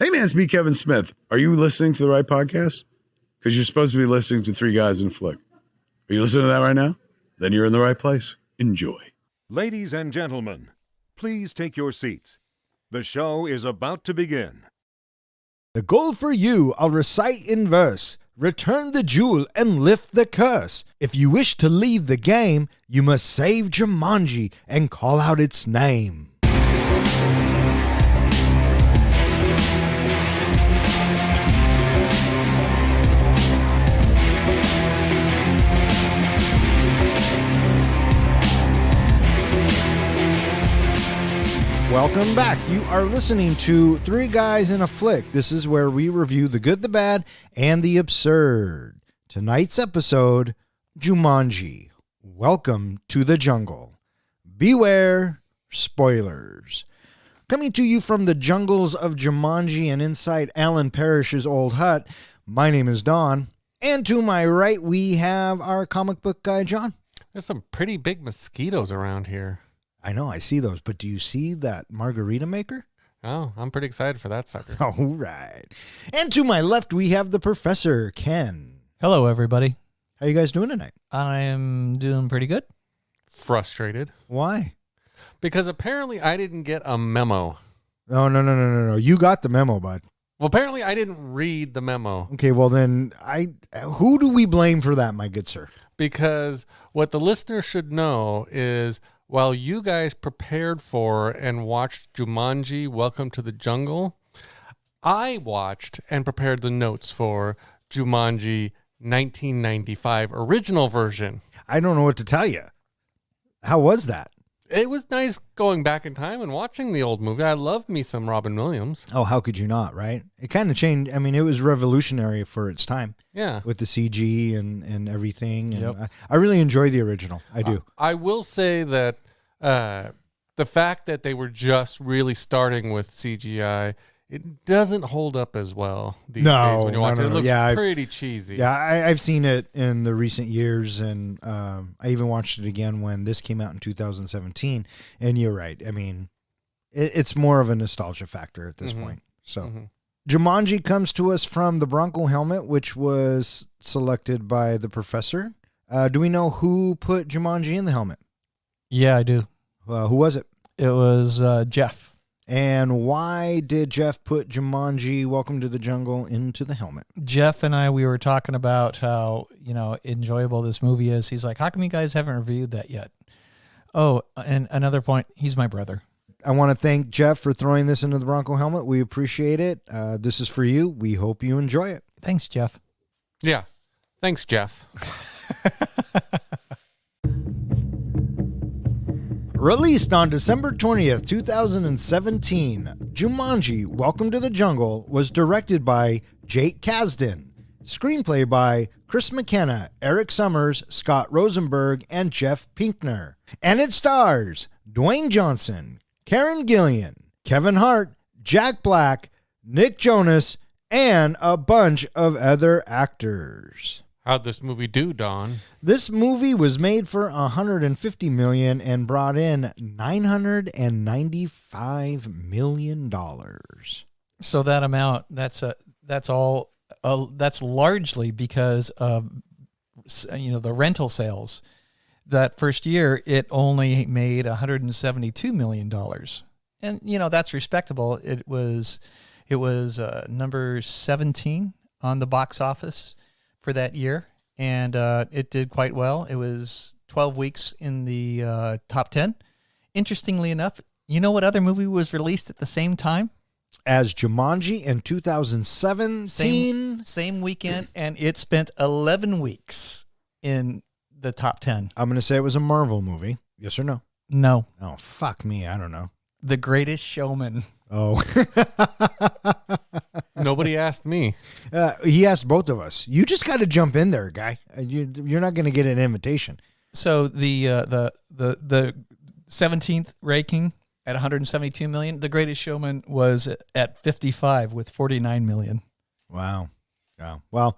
Hey man, it's me, Kevin Smith. Are you listening to the right podcast? Because you're supposed to be listening to Three Guys in a Flick. Are you listening to that right now? Then you're in the right place. Enjoy. Ladies and gentlemen, please take your seats. The show is about to begin. The goal for you, I'll recite in verse. Return the jewel and lift the curse. If you wish to leave the game, you must save Jumanji and call out its name. Welcome back. You are listening to Three Guys in a Flick. This is where we review the good, the bad, and the absurd. Tonight's episode, Jumanji. Welcome to the jungle. Beware spoilers. Coming to you from the jungles of Jumanji and inside Alan Parrish's old hut, my name is Don. And to my right, we have our comic book guy, John. There's some pretty big mosquitoes around here. I know, I see those, but do you see that margarita maker? Oh, I'm pretty excited for that sucker. All right. And to my left, we have the Professor, Ken. Hello, everybody. How you guys doing tonight? I am doing pretty good. Frustrated. Why? Because apparently I didn't get a memo. No. You got the memo, bud. Well, apparently I didn't read the memo. Okay, well then, who do we blame for that, my good sir? Because what the listener should know is while you guys prepared for and watched Jumanji, Welcome to the Jungle, I watched and prepared the notes for Jumanji 1995 original version. I don't know what to tell you. How was that? It was nice going back in time and watching the old movie. I loved me some Robin Williams. Oh, how could you not, right? It kind of changed. I mean, it was revolutionary for its time. Yeah. With the CG and everything. And Yep. I really enjoy the original. I do. I will say that the fact that they were just really starting with CGI, it doesn't hold up as well these days when you watch it. It looks pretty cheesy. Yeah, I've seen it in the recent years, and I even watched it again when this came out in 2017. And you're right. I mean, it's more of a nostalgia factor at this point. So, Jumanji comes to us from the Bronco helmet, which was selected by the Professor. Do we know who put Jumanji in the helmet? Yeah, I do. Who was it? It was Jeff. And why did Jeff put Jumanji, Welcome to the Jungle, into the helmet? Jeff and I, we were talking about how, enjoyable this movie is. He's like, how come you guys haven't reviewed that yet? Oh, and another point, he's my brother. I want to thank Jeff for throwing this into the Bronco helmet. We appreciate it. This is for you. We hope you enjoy it. Thanks, Jeff. Yeah. Thanks, Jeff. Released on December 20th, 2017, Jumanji, Welcome to the Jungle was directed by Jake Kasdan. Screenplay by Chris McKenna, Eric Summers, Scott Rosenberg, and Jeff Pinkner. And it stars Dwayne Johnson, Karen Gillan, Kevin Hart, Jack Black, Nick Jonas, and a bunch of other actors. How'd this movie do, Don? This movie was made for $150 million and brought in $995 million. So that amount, that's largely because of the rental sales. That first year, it only made $172 million, and that's respectable. It was number 17 on the box office for that year, and it did quite well. It was 12 weeks in the top 10. Interestingly enough, you know what other movie was released at the same time? As Jumanji in 2017. Same weekend, and it spent 11 weeks in the top 10. I'm going to say it was a Marvel movie. Yes or no? No. Oh, fuck me. I don't know. The Greatest Showman. Oh. Nobody asked me. He asked both of us. You just got to jump in there, guy. You're not going to get an invitation. So the 17th ranking at 172 million. The Greatest Showman was at 55 with 49 million. Wow. Well,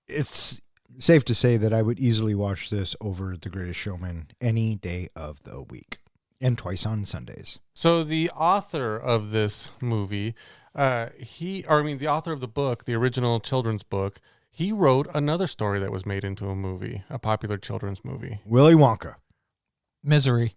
it's safe to say that I would easily watch this over The Greatest Showman any day of the week, and twice on Sundays. So the author of this movie, The author of the book, the original children's book, he wrote another story that was made into a movie, a popular children's movie. Willy Wonka. Misery.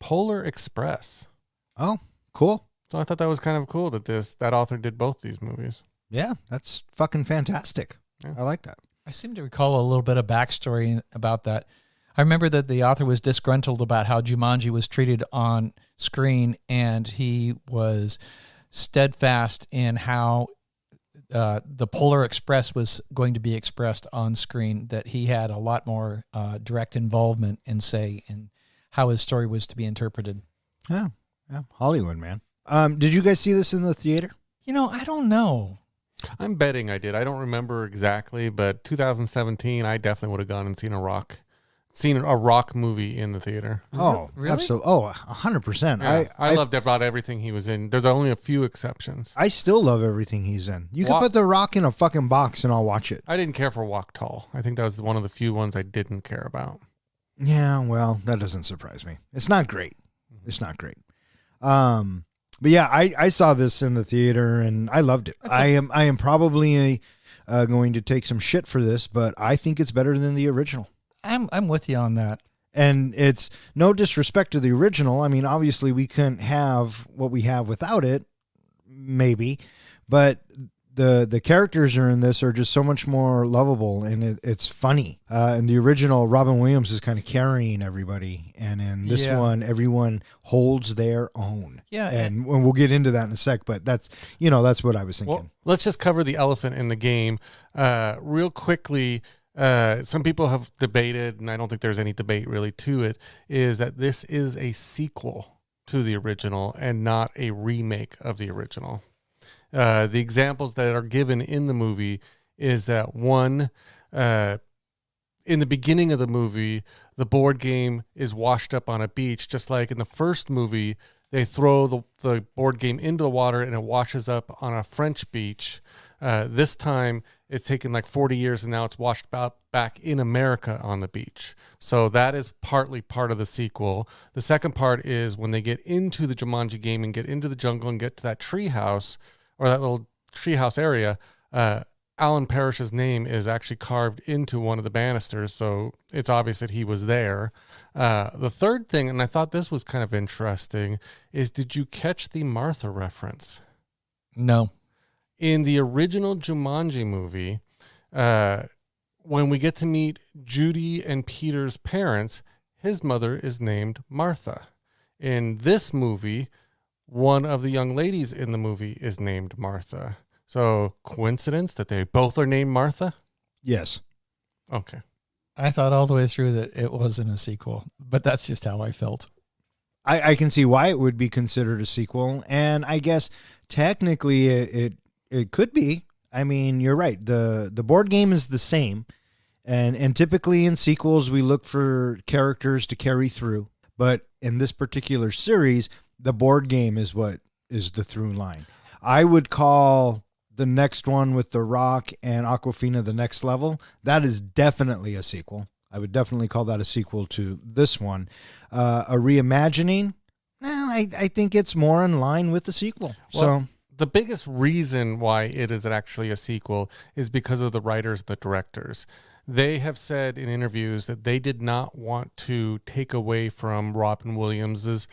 Polar Express. Oh, cool. So I thought that was kind of cool that that author did both these movies. Yeah, that's fucking fantastic. Yeah. I like that. I seem to recall a little bit of backstory about that. I remember that the author was disgruntled about how Jumanji was treated on screen, and he was steadfast in how the Polar Express was going to be expressed on screen, that he had a lot more direct involvement in say in how his story was to be interpreted. Yeah, Hollywood, man. Did you guys see this in the theater? I don't know. I'm betting I did. I don't remember exactly, but 2017, I definitely would have gone and seen a rock movie in the theater. Oh, really? absolutely. Oh, 100%. Yeah, I loved about everything he was in. There's only a few exceptions. I still love everything he's in. You can put The Rock in a fucking box and I'll watch it. I didn't care for Walk Tall. I think that was one of the few ones I didn't care about. Yeah, well, that doesn't surprise me. It's not great. It's not great. But yeah, I saw this in the theater and I loved it. I am probably going to take some shit for this, but I think it's better than the original. I'm with you on that. And it's no disrespect to the original. I mean, obviously we couldn't have what we have without it, maybe, but the characters are in this are just so much more lovable, and it's funny. In the original, Robin Williams is kind of carrying everybody, and in this one, everyone holds their own. Yeah, and we'll get into that in a sec. But that's what I was thinking. Well, let's just cover the elephant in the game real quickly. Some people have debated, and I don't think there's any debate really to it, is that this is a sequel to the original and not a remake of the original. The examples that are given in the movie is that one, in the beginning of the movie, the board game is washed up on a beach, just like in the first movie, they throw the board game into the water and it washes up on a French beach. This time it's taken like 40 years and now it's washed back in America on the beach. So that is partly part of the sequel. The second part is when they get into the Jumanji game and get into the jungle and get to that tree house, or that little treehouse area, Alan Parrish's name is actually carved into one of the banisters, so it's obvious that he was there. The third thing, and I thought this was kind of interesting, is did you catch the Martha reference? No. In the original Jumanji movie, when we get to meet Judy and Peter's parents, his mother is named Martha. In this movie, one of the young ladies in the movie is named Martha. So, coincidence that they both are named Martha? Yes. Okay. I thought all the way through that it wasn't a sequel, but that's just how I felt. I can see why it would be considered a sequel, and I guess technically it could be. I mean, you're right. The board game is the same, and typically in sequels we look for characters to carry through, but in this particular series, the board game is what is the through line. I would call the next one with The Rock and Awkwafina the next level. That is definitely a sequel. I would definitely call that a sequel to this one. A reimagining? I think it's more in line with the sequel. Well, the biggest reason why it is actually a sequel is because of the writers and the directors. They have said in interviews that they did not want to take away from Robin Williams's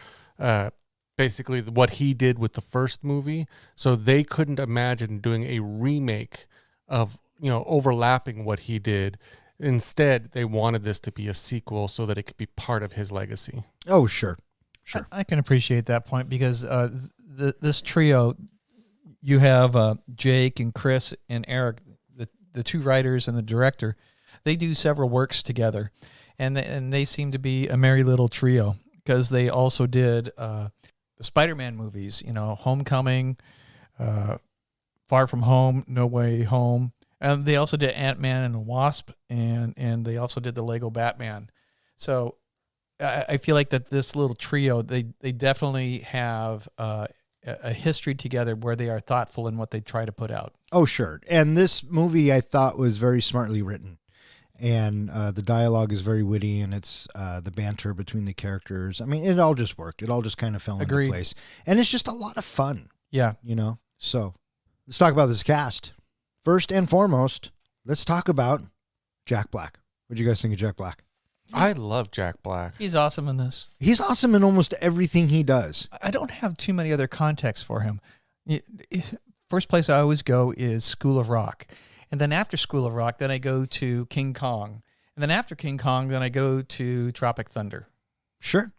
basically what he did with the first movie. So they couldn't imagine doing a remake of, overlapping what he did. Instead, they wanted this to be a sequel so that it could be part of his legacy. Oh, sure. I can appreciate that point because this trio, you have Jake and Chris and Eric, the two writers and the director, they do several works together, and they seem to be a merry little trio because they also did the Spider-Man movies, Homecoming, Far From Home, No Way Home, and they also did Ant-Man and the Wasp, and they also did the Lego Batman. So I feel like that this little trio, they definitely have a history together where they are thoughtful in what they try to put out. Oh, sure. And this movie I thought was very smartly written. And the dialogue is very witty, and it's the banter between the characters. I mean, it all just worked. It all just kind of fell into place. And it's just a lot of fun. Yeah. So let's talk about this cast. First and foremost, let's talk about Jack Black. What do you guys think of Jack Black? I love Jack Black. He's awesome in this. He's awesome in almost everything he does. I don't have too many other contexts for him. First place I always go is School of Rock. And then after School of Rock, then I go to King Kong. And then after King Kong, then I go to Tropic Thunder. Sure.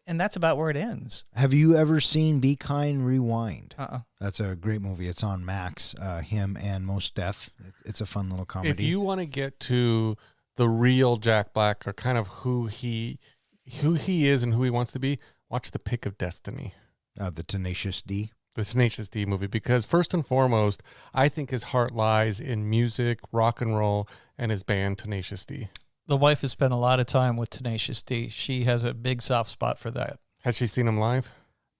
And that's about where it ends. Have you ever seen Be Kind Rewind? Uh-uh. That's a great movie. It's on Max, him and Mos Def. It's a fun little comedy. If you want to get to the real Jack Black, or kind of who he is and who he wants to be, watch The Pick of Destiny. The Tenacious D. The Tenacious D movie, because first and foremost, I think his heart lies in music, rock and roll, and his band Tenacious D. The wife has spent a lot of time with Tenacious D. She has a big soft spot for that. Has she seen him live?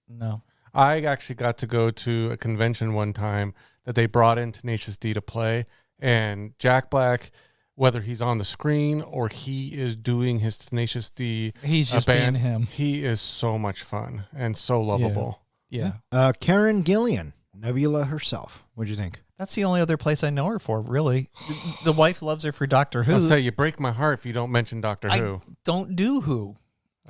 No. I actually got to go to a convention one time that they brought in Tenacious D to play, and Jack Black, whether he's on the screen or he is doing his Tenacious D He's just band, being him. he is so much fun and so lovable. Yeah. Karen Gillian, Nebula herself. What'd you think? That's the only other place I know her for, really. The wife loves her for Doctor Who. I'll say, you break my heart if you don't mention Doctor Who. I don't do Who.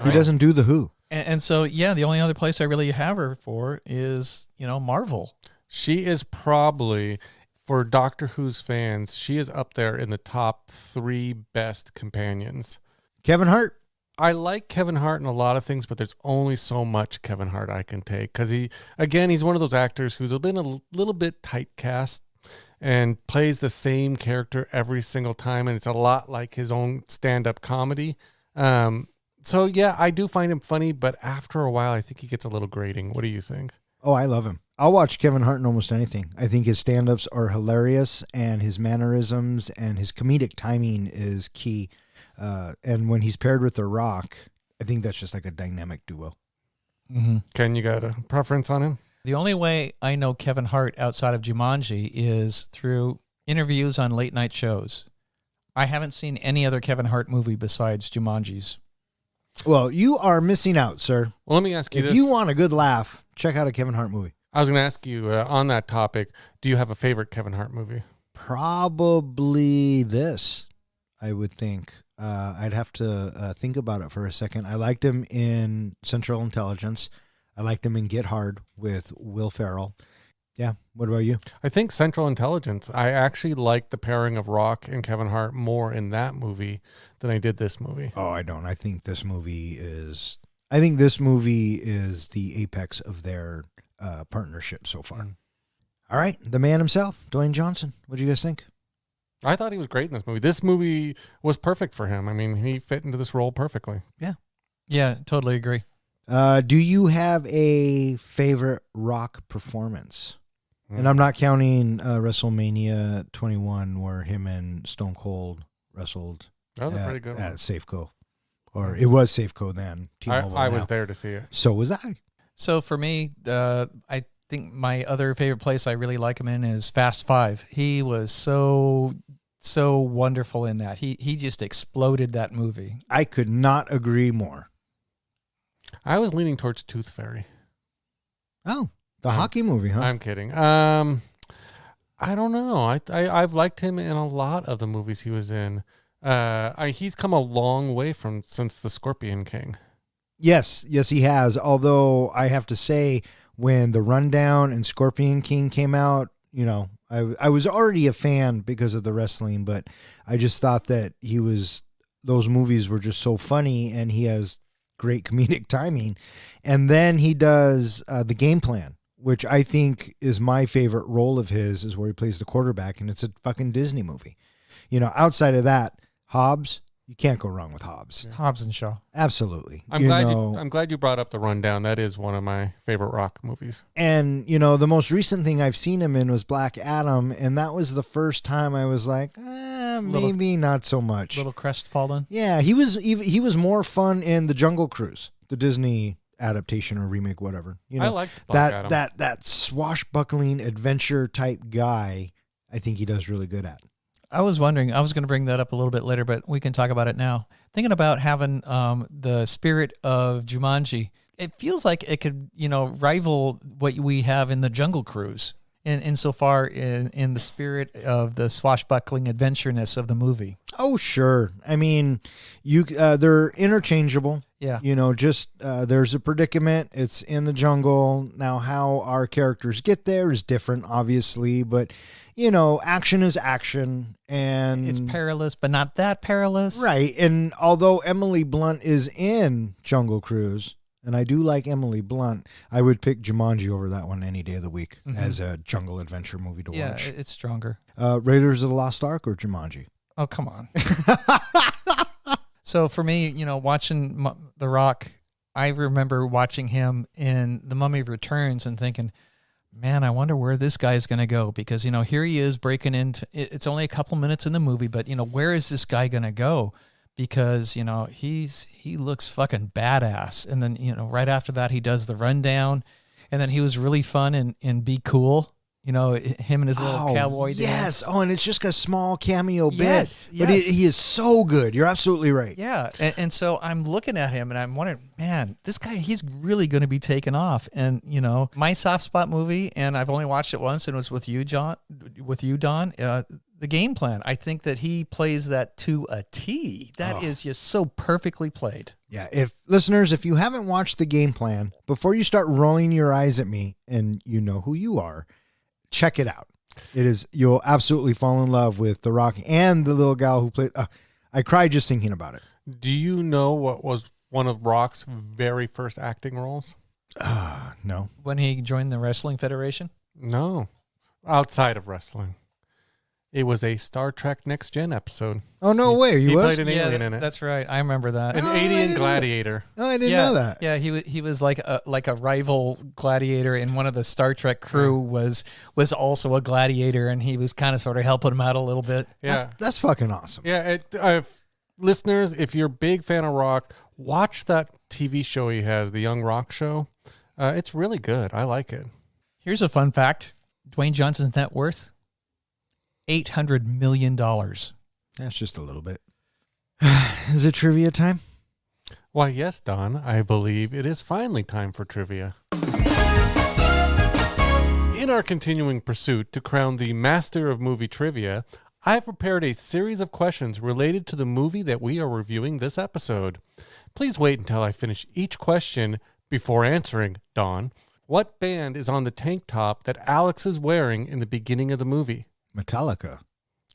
He doesn't do the Who. And so, yeah, the only other place I really have her for is, Marvel. She is probably, for Doctor Who's fans, she is up there in the top 3 best companions. Kevin Hart. I like Kevin Hart in a lot of things, but there's only so much Kevin Hart I can take. Because he's one of those actors who's been a little bit typecast and plays the same character every single time. And it's a lot like his own stand-up comedy. So, yeah, I do find him funny, but after a while, I think he gets a little grating. What do you think? Oh, I love him. I'll watch Kevin Hart in almost anything. I think his stand-ups are hilarious, and his mannerisms and his comedic timing is key. And when he's paired with The Rock, I think that's just like a dynamic duo. Mm-hmm. Ken, you got a preference on him? The only way I know Kevin Hart outside of Jumanji is through interviews on late night shows. I haven't seen any other Kevin Hart movie besides Jumanji's. Well, you are missing out, sir. Well, let me ask you If this. you want a good laugh, check out a Kevin Hart movie. I was going to ask you on that topic, do you have a favorite Kevin Hart movie? Probably this, I would think. I'd have to think about it for a second. I liked him in Central Intelligence. I liked him in Get Hard with Will Ferrell. Yeah. What about you? I think Central Intelligence. I actually like the pairing of Rock and Kevin Hart more in that movie than I did this movie. Oh, I don't. I think this movie is the apex of their partnership so far. All right. The man himself, Dwayne Johnson. What do you guys think? I thought he was great in this movie. This movie was perfect for him. I mean, he fit into this role perfectly. Yeah, totally agree. Do you have a favorite Rock performance? And I'm not counting WrestleMania 21 where him and Stone Cold wrestled That was a pretty good one. at Safeco. Or it was Safeco then. T-Mobile I now. was there to see it. So was I. So for me, I think my other favorite place I really like him in is Fast Five. He was so wonderful in that. He just exploded that movie. I could not agree more. I was leaning towards Tooth Fairy. Oh, the hockey movie, huh? I'm kidding. I don't know. I've liked him in a lot of the movies he was in. He's come a long way since The Scorpion King. Yes, he has. Although I have to say, when The Rundown and Scorpion King came out, I was already a fan because of the wrestling, but I just thought that those movies were just so funny, and he has great comedic timing. And then he does The Game Plan, which I think is my favorite role of his, is where he plays the quarterback, and it's a fucking Disney movie. Outside of that, Hobbs, you can't go wrong with Hobbs. Yeah. Hobbs and Shaw. Absolutely. I'm glad you brought up The Rundown. That is one of my favorite Rock movies. And, the most recent thing I've seen him in was Black Adam, and that was the first time I was like, maybe not so much. Little crestfallen. Yeah, he was more fun in The Jungle Cruise, the Disney adaptation or remake, whatever. I liked Black Adam. That swashbuckling adventure type guy, I think he does really good at. I was wondering, I was going to bring that up a little bit later, but we can talk about it now. Thinking about having the spirit of Jumanji it feels like it could, rival what we have in the Jungle Cruise. Insofar in the spirit of the swashbuckling adventureness of the movie. Oh, sure. I mean, they're interchangeable. Yeah. There's a predicament. It's in the jungle. Now, how our characters get there is different, obviously, but, action is action. And it's perilous, but not that perilous. Right. And although Emily Blunt is in Jungle Cruise, and I do like Emily Blunt, I would pick Jumanji over that one any day of the week as a jungle adventure movie to watch. Yeah, it's stronger. Raiders of the Lost Ark or Jumanji? Oh, come on. So for me, watching The Rock, I remember watching him in The Mummy Returns and thinking, man, I wonder where this guy's going to go. Because, here he is breaking into, it's only a couple minutes in the movie, but, where is this guy going to go? Because, he looks fucking badass. And then, right after that, he does the rundown. And then he was really fun in Be Cool. Him and his little cowboy dance. Yes. Oh, and it's just a small cameo bit. Yes. But he is so good. You're absolutely right. Yeah. And so I'm looking at him and I'm wondering, man, this guy, he's really going to be taken off. And, my soft spot movie, and I've only watched it once, and it was with you, Don, The Game Plan. I think that he plays that to a T. That is just so perfectly played. Yeah. Listeners, if you haven't watched The Game Plan, before you start rolling your eyes at me, and you know who you are, check it out. You'll absolutely fall in love with The Rock and the little gal who played. I cried just thinking about it. Do you know what was one of Rock's very first acting roles? No. When he joined the Wrestling Federation? No. Outside of wrestling. It was a Star Trek Next Gen episode. Oh, no way. He was? played an alien in it. That's right. I remember that. An I alien didn't know gladiator. No, I didn't know that. Yeah, he was like a rival gladiator, and one of the Star Trek crew was also a gladiator, and he was kind of sort of helping him out a little bit. Yeah. That's fucking awesome. Yeah. Listeners, if you're a big fan of Rock, watch that TV show he has, The Young Rock Show. It's really good. I like it. Here's a fun fact. Dwayne Johnson's net worth, $800 million. That's just a little bit. Is it trivia time? Why, yes, Don. I believe it is finally time for trivia. In our continuing pursuit to crown the master of movie trivia, I've prepared a series of questions related to the movie that we are reviewing this episode. Please wait until I finish each question before answering, Don. What band is on the tank top that Alex is wearing in the beginning of the movie? Metallica.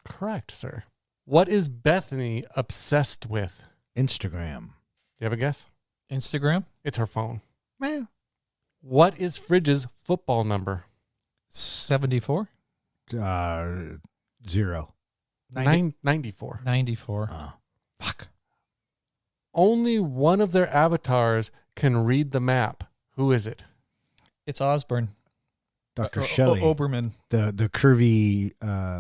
Correct, sir. What is Bethany obsessed with? Instagram. You have a guess? Instagram? It's her phone. Man. What is Fridge's football number? 74? 0. 94. 94. Fuck. Only one of their avatars can read the map. Who is it? It's Osborne. Dr. Shelley. Oberman. The curvy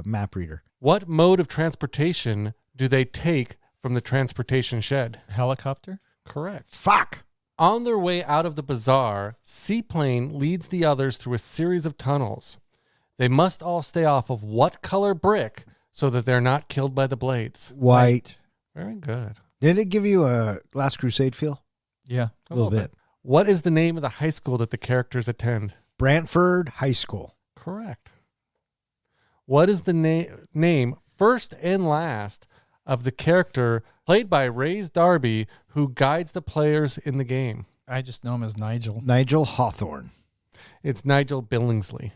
map reader. What mode of transportation do they take from the transportation shed? Helicopter? Correct. Fuck. On their way out of the bazaar, Seaplane leads the others through a series of tunnels. They must all stay off of what color brick so that they're not killed by the blades? White. Very good. Did it give you a Last Crusade feel? Yeah. A little bit. What is the name of the high school that the characters attend? Brantford High School. Correct. What is the name, first and last, of the character played by Ray's Darby who guides the players in the game? I just know him as Nigel. Nigel Hawthorne. It's Nigel Billingsley.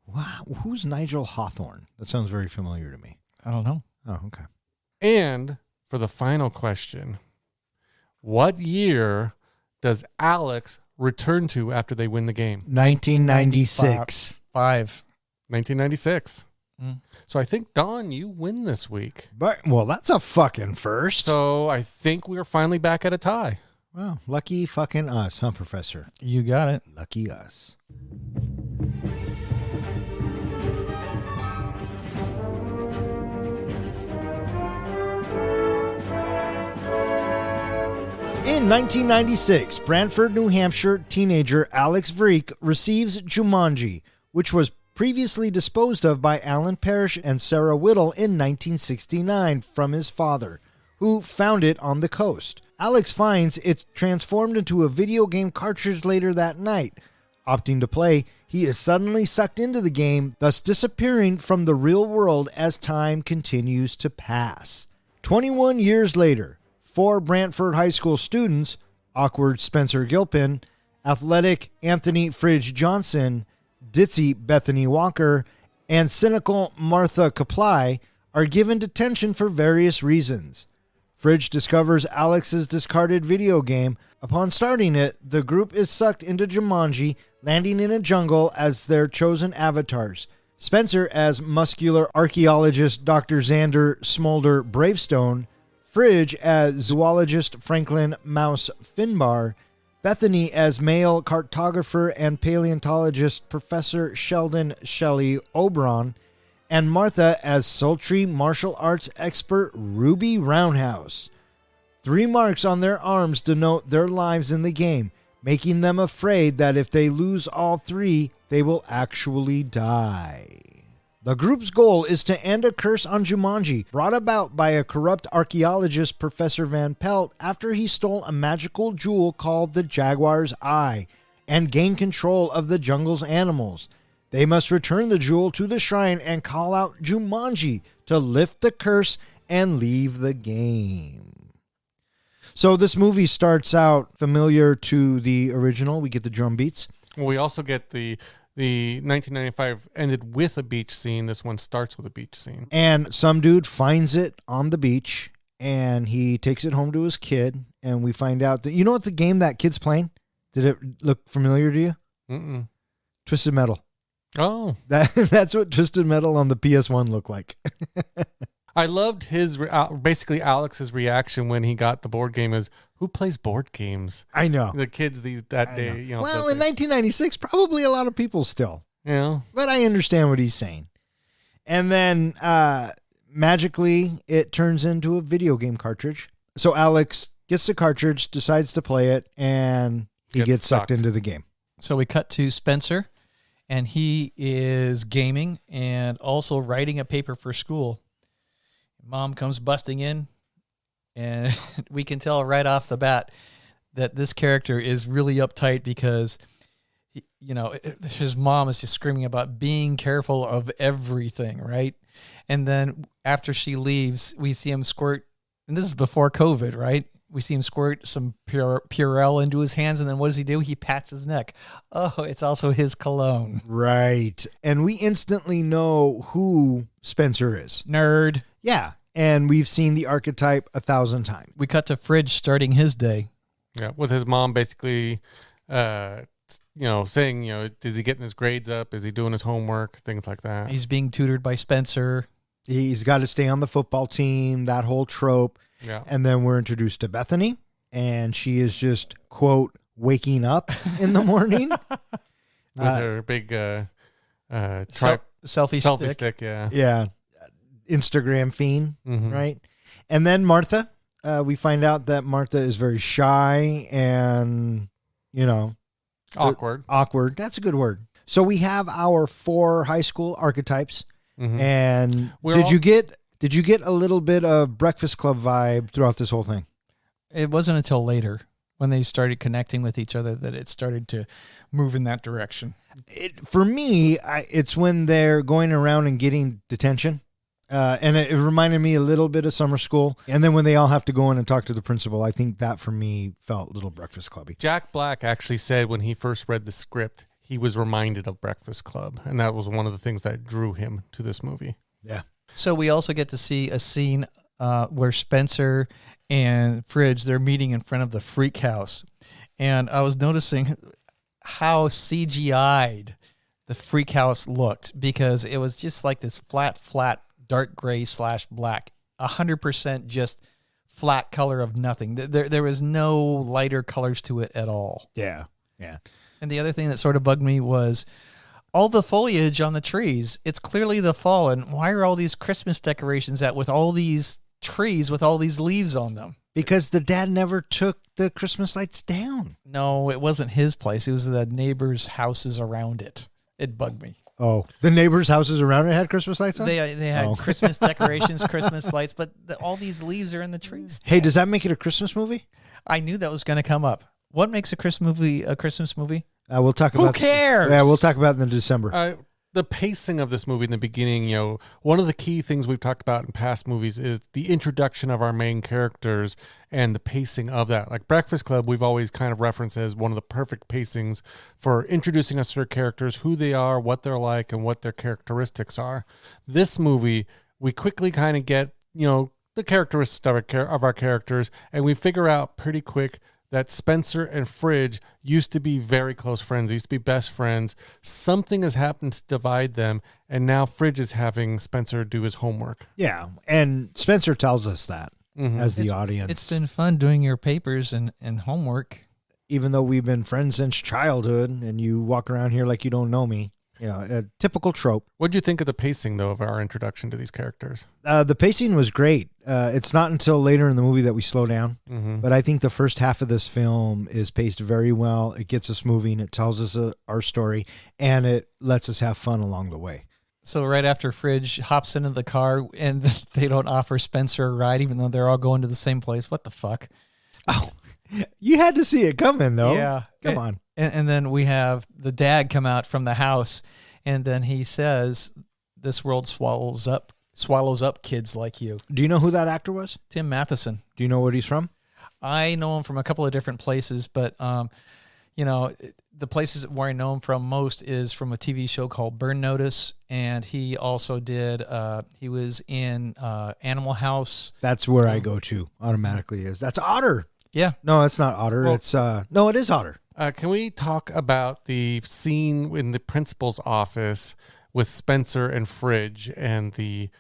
Wow. Who's Nigel Hawthorne? That sounds very familiar to me. I don't know. Oh, okay. And for the final question, what year does Alex return to after they win the game? 1996. 1996. Mm. So I think, Don, you win this week. Well, that's a fucking first. So I think we're finally back at a tie. Well, lucky fucking us, huh, Professor? You got it. Lucky us. In 1996, Brantford, New Hampshire teenager Alex Vreek receives Jumanji, which was previously disposed of by Alan Parrish and Sarah Whittle in 1969 from his father, who found it on the coast. Alex finds it's transformed into a video game cartridge later that night. Opting to play, he is suddenly sucked into the game, thus disappearing from the real world as time continues to pass. 21 years later, 4 Brantford High School students, awkward Spencer Gilpin, athletic Anthony Fridge Johnson, ditzy Bethany Walker, and cynical Martha Kaply, are given detention for various reasons. Fridge discovers Alex's discarded video game. Upon starting it, the group is sucked into Jumanji, landing in a jungle as their chosen avatars. Spencer as muscular archaeologist Dr. Xander Smolder Bravestone, Fridge as zoologist Franklin Mouse Finbar, Bethany as male cartographer and paleontologist Professor Sheldon Shelley Oberon, and Martha as sultry martial arts expert Ruby Roundhouse. 3 marks on their arms denote their lives in the game, making them afraid that if they lose all 3, they will actually die. The group's goal is to end a curse on Jumanji, brought about by a corrupt archaeologist, Professor Van Pelt, after he stole a magical jewel called the Jaguar's Eye, and gain control of the jungle's animals. They must return the jewel to the shrine and call out Jumanji to lift the curse and leave the game. So this movie starts out familiar to the original. We get the drum beats. Well, we also get the 1995 ended with a beach scene. This one starts with a beach scene. And some dude finds it on the beach, and he takes it home to his kid, and we find out that, you know what the game that kid's playing? Did it look familiar to you? Mm-mm. Twisted Metal. Oh. That's what Twisted Metal on the PS1 looked like. I loved his, basically Alex's reaction when he got the board game is, who plays board games? I know. The kids that day. You know, well, in 1996, probably a lot of people still. Yeah. But I understand what he's saying. And then magically, it turns into a video game cartridge. So Alex gets the cartridge, decides to play it, and he gets sucked into the game. So we cut to Spencer, and he is gaming and also writing a paper for school. Mom comes busting in, and we can tell right off the bat that this character is really uptight because, you know, his mom is just screaming about being careful of everything, right? And then after she leaves, we see him squirt, and this is before COVID, right? We see him squirt some Purell into his hands, and then what does he do? He pats his neck. Oh, it's also his cologne. Right. And we instantly know who Spencer is. Nerd. Yeah. And we've seen the archetype 1,000 times. We cut to Fridge starting his day. Yeah, with his mom basically, saying, is he getting his grades up? Is he doing his homework? Things like that. He's being tutored by Spencer. He's got to stay on the football team, that whole trope. Yeah. And then we're introduced to Bethany, and she is just, quote, waking up in the morning. With her big selfie stick. Yeah. Yeah. Instagram fiend, Mm-hmm. right? And then Martha, we find out that Martha is very shy and, Awkward. Awkward. That's a good word. So we have our 4 high school archetypes. Mm-hmm. And did you get a little bit of Breakfast Club vibe throughout this whole thing? It wasn't until later when they started connecting with each other that it started to move in that direction. For me, it's when they're going around and getting detention. And it reminded me a little bit of summer school. And then when they all have to go in and talk to the principal, I think that for me felt a little Breakfast Clubby. Jack Black actually said when he first read the script, he was reminded of Breakfast Club. And that was one of the things that drew him to this movie. Yeah. So we also get to see a scene where Spencer and Fridge, they're meeting in front of the Freak House. And I was noticing how CGI'd the Freak House looked, because it was just like this flat, dark gray / black, 100% just flat color of nothing. There was no lighter colors to it at all. Yeah. Yeah. And the other thing that sort of bugged me was all the foliage on the trees. It's clearly the fall, and why are all these Christmas decorations out with all these trees with all these leaves on them? Because the dad never took the Christmas lights down. No, it wasn't his place. It was the neighbors' houses around it. It bugged me. Oh, the neighbors' houses around it had Christmas lights on? They had Christmas decorations, Christmas lights, but all these leaves are in the trees. Hey, does that make it a Christmas movie? I knew that was going to come up. What makes a Christmas movie a Christmas movie? We'll talk Who about. cares? Yeah, we'll talk about it in December. The pacing of this movie in the beginning, one of the key things we've talked about in past movies is the introduction of our main characters and the pacing of that. Like Breakfast Club, we've always kind of referenced as one of the perfect pacings for introducing us to our characters, who they are, what they're like, and what their characteristics are. This movie, we quickly kind of get, the characteristics of our characters, and we figure out pretty quick that Spencer and Fridge used to be very close friends. They used to be best friends. Something has happened to divide them, and now Fridge is having Spencer do his homework. Yeah, and Spencer tells us that as the audience. It's been fun doing your papers and homework. Even though we've been friends since childhood, and you walk around here like you don't know me. A typical trope. What do you think of the pacing, though, of our introduction to these characters? The pacing was great. It's not until later in the movie that we slow down, but I think the first half of this film is paced very well. It gets us moving. It tells us our story, and it lets us have fun along the way. So right after Fridge hops into the car and they don't offer Spencer a ride, even though they're all going to the same place. What the fuck? Oh, you had to see it coming, though. Yeah. Come on. And then we have the dad come out from the house, and then he says, "This world swallows up kids like you." Do you know who that actor was? Tim Matheson. Do you know what he's from? I know him from a couple of different places, but the places where I know him from most is from a TV show called Burn Notice, and he also did. He was in Animal House. That's where I go to automatically. That's Otter. Yeah. No, it's not Otter. Well, it's no, it is Otter. Can we talk about the scene in the principal's office with Spencer and Fridge and the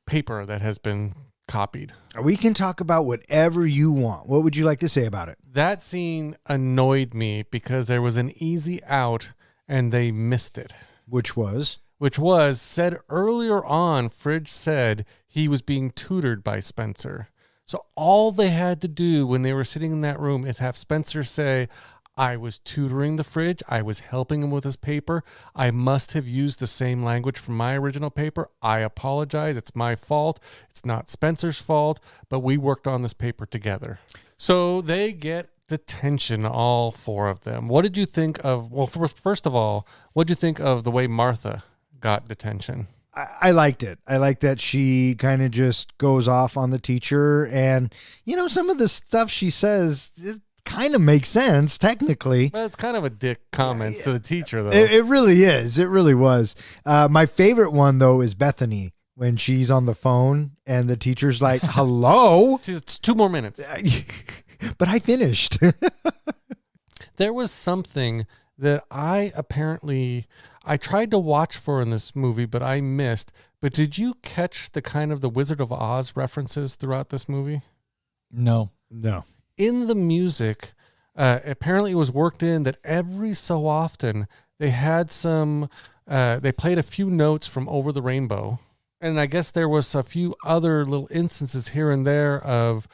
paper that has been copied? We can talk about whatever you want. What would you like to say about it? That scene annoyed me because there was an easy out and they missed it. Which was said earlier on, Fridge said he was being tutored by Spencer. So all they had to do when they were sitting in that room is have Spencer say, "I was tutoring the Fridge. I was helping him with his paper. I must have used the same language from my original paper. I apologize. It's my fault. It's not Spencer's fault, but we worked on this paper together." So they get detention, all four of them. What did you think of, first of all, what did you think of the way Martha got detention? I liked it. I like that she kind of just goes off on the teacher, and some of the stuff she says it kind of makes sense technically. Well, it's kind of a dick comment to the teacher, though. It really is. It really was. My favorite one though is Bethany when she's on the phone and the teacher's like, "Hello." It's 2 more minutes. But I finished. There was something that I tried to watch for in this movie, but I missed. But did you catch the kind of the Wizard of Oz references throughout this movie? No. In the music, apparently it was worked in that every so often they had they played a few notes from Over the Rainbow. And I guess there was a few other little instances here and there of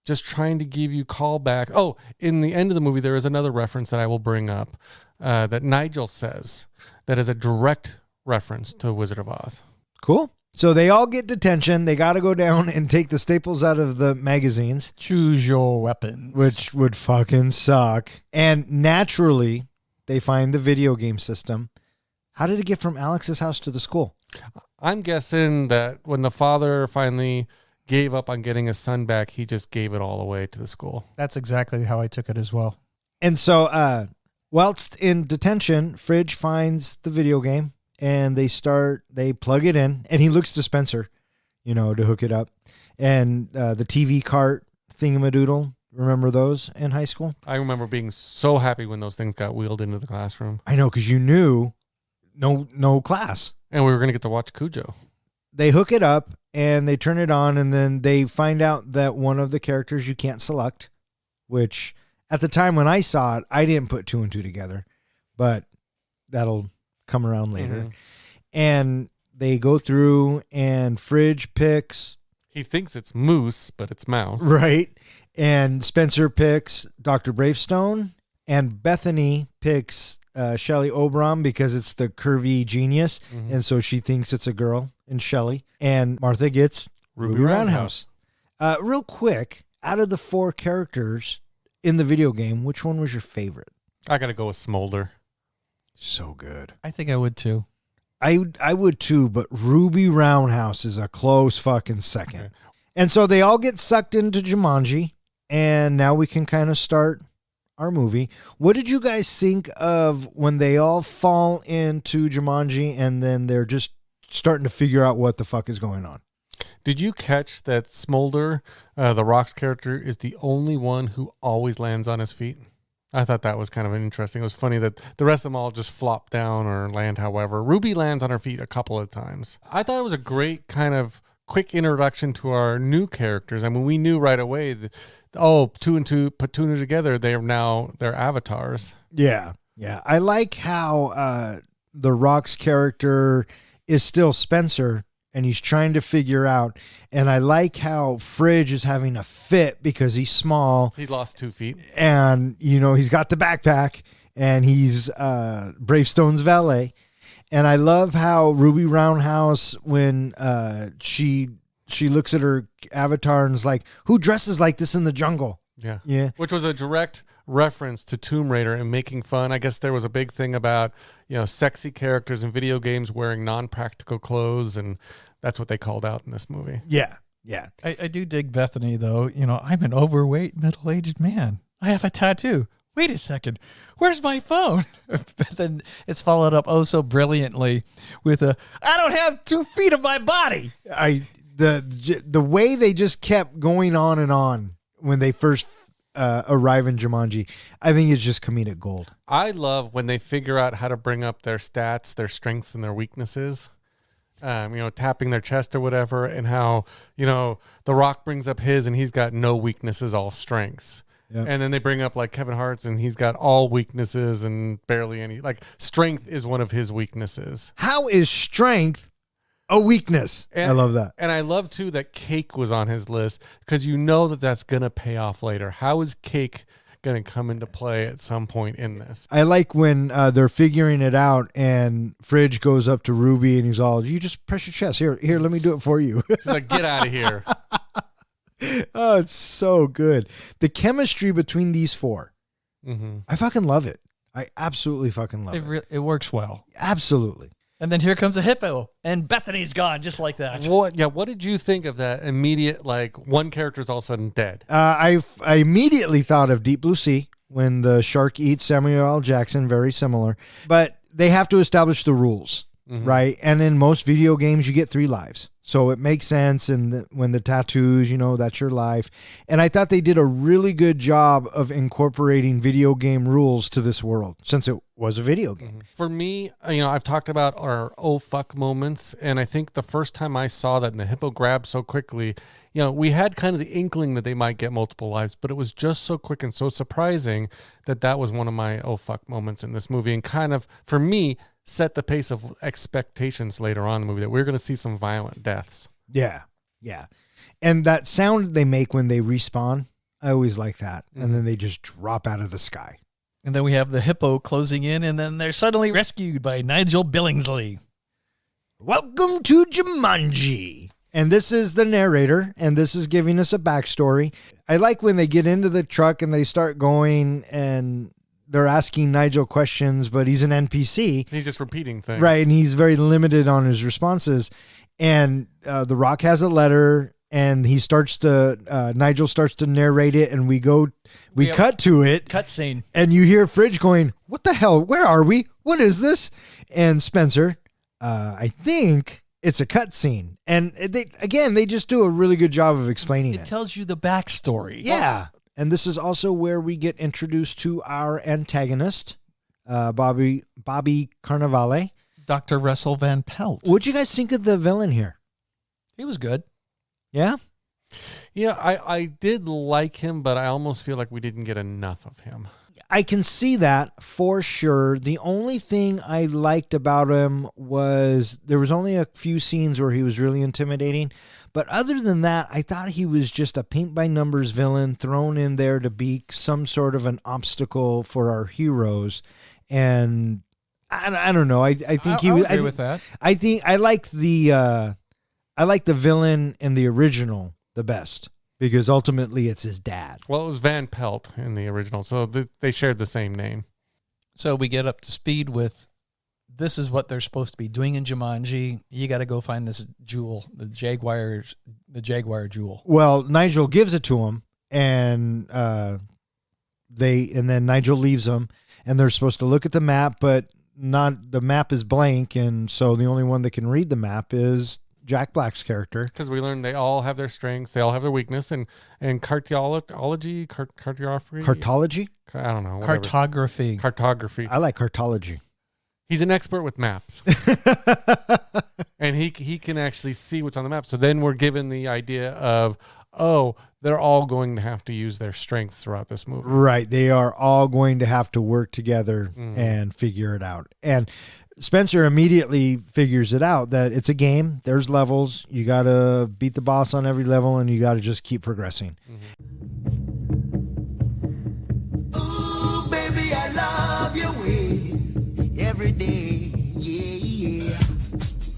just trying to give you callback. Oh, in the end of the movie, there is another reference that I will bring up that Nigel says that is a direct reference to Wizard of Oz. Cool. So they all get detention. They got to go down and take the staples out of the magazines. Choose your weapons. Which would fucking suck. And naturally, they find the video game system. How did it get from Alex's house to the school? I'm guessing that when the father finally gave up on getting his son back, he just gave it all away to the school. That's exactly how I took it as well. And so, whilst in detention, Fridge finds the video game and they plug it in, and he looks to Spencer, to hook it up. And the TV cart thingamadoodle, remember those in high school? I remember being so happy when those things got wheeled into the classroom. I know, because you knew no class. And we were going to get to watch Cujo. They hook it up and they turn it on, and then they find out that one of the characters you can't select, which at the time when I saw it, I didn't put 2 and 2 together, but that'll come around later. Mm-hmm. And they go through, and Fridge picks. He thinks it's Moose, but it's Mouse. Right. And Spencer picks Dr. Bravestone, and Bethany picks Shelley Obram because it's the curvy genius. Mm-hmm. And so she thinks it's a girl in Shelley. And Martha gets Ruby Roundhouse. Real quick, out of the 4 characters in the video game, which one was your favorite? I got to go with Smolder. So good. I think I would too. I would too, but Ruby Roundhouse is a close fucking second. Okay. And so they all get sucked into Jumanji, and now we can kind of start our movie. What did you guys think of when they all fall into Jumanji and then they're just starting to figure out what the fuck is going on? Did you catch that Smolder, the Rock's character, is the only one who always lands on his feet? I thought that was kind of interesting. It was funny that the rest of them all just flop down or land however. Ruby lands on her feet a couple of times. I thought it was a great kind of quick introduction to our new characters. I mean, we knew right away that, two and two, put two and two together, they're avatars. Yeah. Yeah. I like how the Rock's character is still Spencer, and he's trying to figure out. And I like how Fridge is having a fit because he's small. He lost 2 feet. And, he's got the backpack, and he's Bravestone's valet. And I love how Ruby Roundhouse, when she looks at her avatar and is like, who dresses like this in the jungle? Yeah. Yeah. Which was a direct reference to Tomb Raider and making fun. I guess there was a big thing about, sexy characters in video games wearing non-practical clothes, and that's what they called out in this movie. Yeah. Yeah. I do dig Bethany, though. I'm an overweight, middle-aged man. I have a tattoo. Wait a second. Where's my phone? But then it's followed up so brilliantly with I don't have 2 feet of my body. The way they just kept going on and on when they first arrive in Jumanji, I think it's just comedic gold. I love when they figure out how to bring up their stats, their strengths, and their weaknesses. Tapping their chest or whatever, and how, The Rock brings up his and he's got no weaknesses, all strengths. Yep. And then they bring up like Kevin Hart's and he's got all weaknesses and barely any. Like strength is one of his weaknesses. How is strength a weakness? I love that. And I love too that cake was on his list because that's going to pay off later. How is cake going to come into play at some point in this? I like when they're figuring it out and Fridge goes up to Ruby and he's all, you just press your chest. Here, let me do it for you. She's like, get out of here. Oh, it's so good. The chemistry between these 4. Mm-hmm. I fucking love it. I absolutely fucking love it. It works well. Absolutely. And then here comes a hippo, and Bethany's gone just like that. What did you think of that immediate, one character's all of a sudden dead? I immediately thought of Deep Blue Sea when the shark eats Samuel L. Jackson, very similar. But they have to establish the rules, right? And in most video games, you get 3 lives. So it makes sense. And when the tattoos, that's your life. And I thought they did a really good job of incorporating video game rules to this world since it was a video game. For me, I've talked about our oh fuck moments. And I think the first time I saw that and the hippo grabbed so quickly, we had kind of the inkling that they might get multiple lives, but it was just so quick and so surprising that was one of my oh fuck moments in this movie. And kind of, for me, set the pace of expectations later on in the movie that we're going to see some violent deaths. Yeah. Yeah. And that sound they make when they respawn, I always like that. And then they just drop out of the sky. And then we have the hippo closing in, and then they're suddenly rescued by Nigel Billingsley. Welcome to Jumanji. And this is the narrator, and this is giving us a backstory. I like when they get into the truck and they start going and they're asking Nigel questions, but he's an NPC. He's just repeating things. Right, and he's very limited on his responses. And The Rock has a letter, and Nigel starts to narrate it, and we cut to it. Cutscene. And you hear Fridge going, what the hell? Where are we? What is this? And Spencer, I think it's a cutscene. And they just do a really good job of explaining it. It tells you the backstory. Yeah. And this is also where we get introduced to our antagonist, Bobby Cannavale. Dr. Russell Van Pelt. What'd you guys think of the villain here? He was good. Yeah? Yeah, I did like him, but I almost feel like we didn't get enough of him. I can see that for sure. The only thing I liked about him was there was only a few scenes where he was really intimidating. But other than that, I thought he was just a paint-by-numbers villain thrown in there to be some sort of an obstacle for our heroes. And I don't know. I think he was. I agree with that. I think I like the villain in the original the best. because ultimately it's his dad. Well, it was Van Pelt in the original, so they shared the same name. So we get up to speed with this is what they're supposed to be doing in Jumanji. You got to go find this jewel, the Jaguar jewel. Well, Nigel gives it to him, and then Nigel leaves them, and they're supposed to look at the map, but the map is blank, and so the only one that can read the map is Jack Black's character. Because we learned they all have their strengths, they all have their weakness, and cartology. Cartology? I don't know. Whatever. Cartography. I like cartology. He's an expert with maps. And he can actually see what's on the map. So then we're given the idea of, they're all going to have to use their strengths throughout this movie. Right. They are all going to have to work together and figure it out. And Spencer immediately figures it out that it's a game. There's levels. You got to beat the boss on every level, and you got to just keep progressing. Ooh, baby, I love your way every day. Yeah.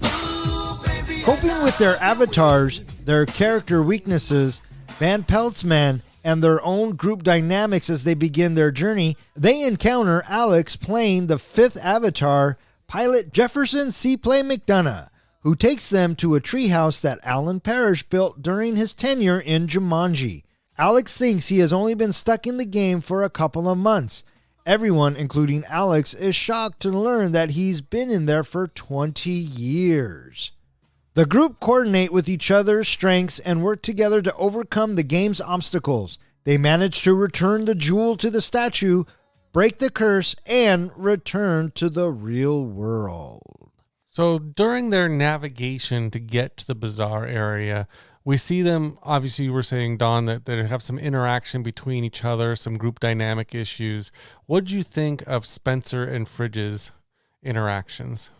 Ooh, baby, Coping with their avatars, their character weaknesses, Van Pelt's men, and their own group dynamics as they begin their journey, they encounter Alex playing the fifth avatar, pilot Jefferson Seaplay McDonough, who takes them to a treehouse that Alan Parrish built during his tenure in Jumanji. Alex thinks he has only been stuck in the game for a couple of months. Everyone, including Alex, is shocked to learn that he's been in there for 20 years. The group coordinate with each other's strengths and work together to overcome the game's obstacles. They manage to return the jewel to the statue, break the curse, and return to the real world. So during their navigation to get to the bazaar area, we see them, obviously you were saying, Don, that they have some interaction between each other, some group dynamic issues. What did you think of Spencer and Fridge's interactions?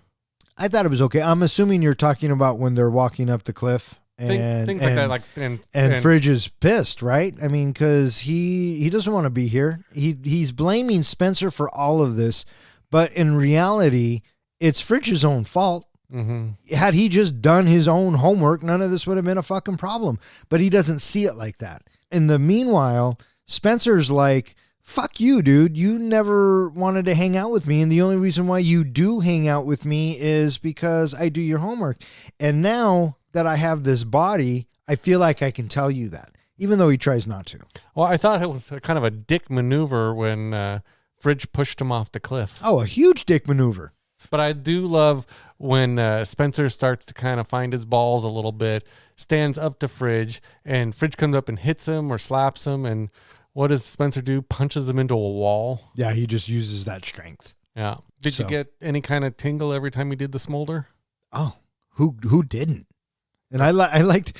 I thought it was okay. I'm assuming you're talking about when they're walking up the cliff. And, things like that. And Fridge is pissed, right? I mean, because he doesn't want to be here. He's blaming Spencer for all of this, but in reality, it's Fridge's own fault. Mm-hmm. Had he just done his own homework, none of this would have been a fucking problem. But he doesn't see it like that. In the meanwhile, Spencer's like, fuck you, dude. You never wanted to hang out with me. And the only reason why you do hang out with me is because I do your homework. And now that I have this body, I feel like I can tell you that, even though he tries not to. Well, I thought it was kind of a dick maneuver when Fridge pushed him off the cliff. Oh, a huge dick maneuver. But I do love when Spencer starts to kind of find his balls a little bit, stands up to Fridge, and Fridge comes up and hits him or slaps him. And what does Spencer do? Punches him into a wall. Yeah, he just uses that strength. Yeah. Did you get any kind of tingle every time he did the smolder? Oh, who didn't? And I liked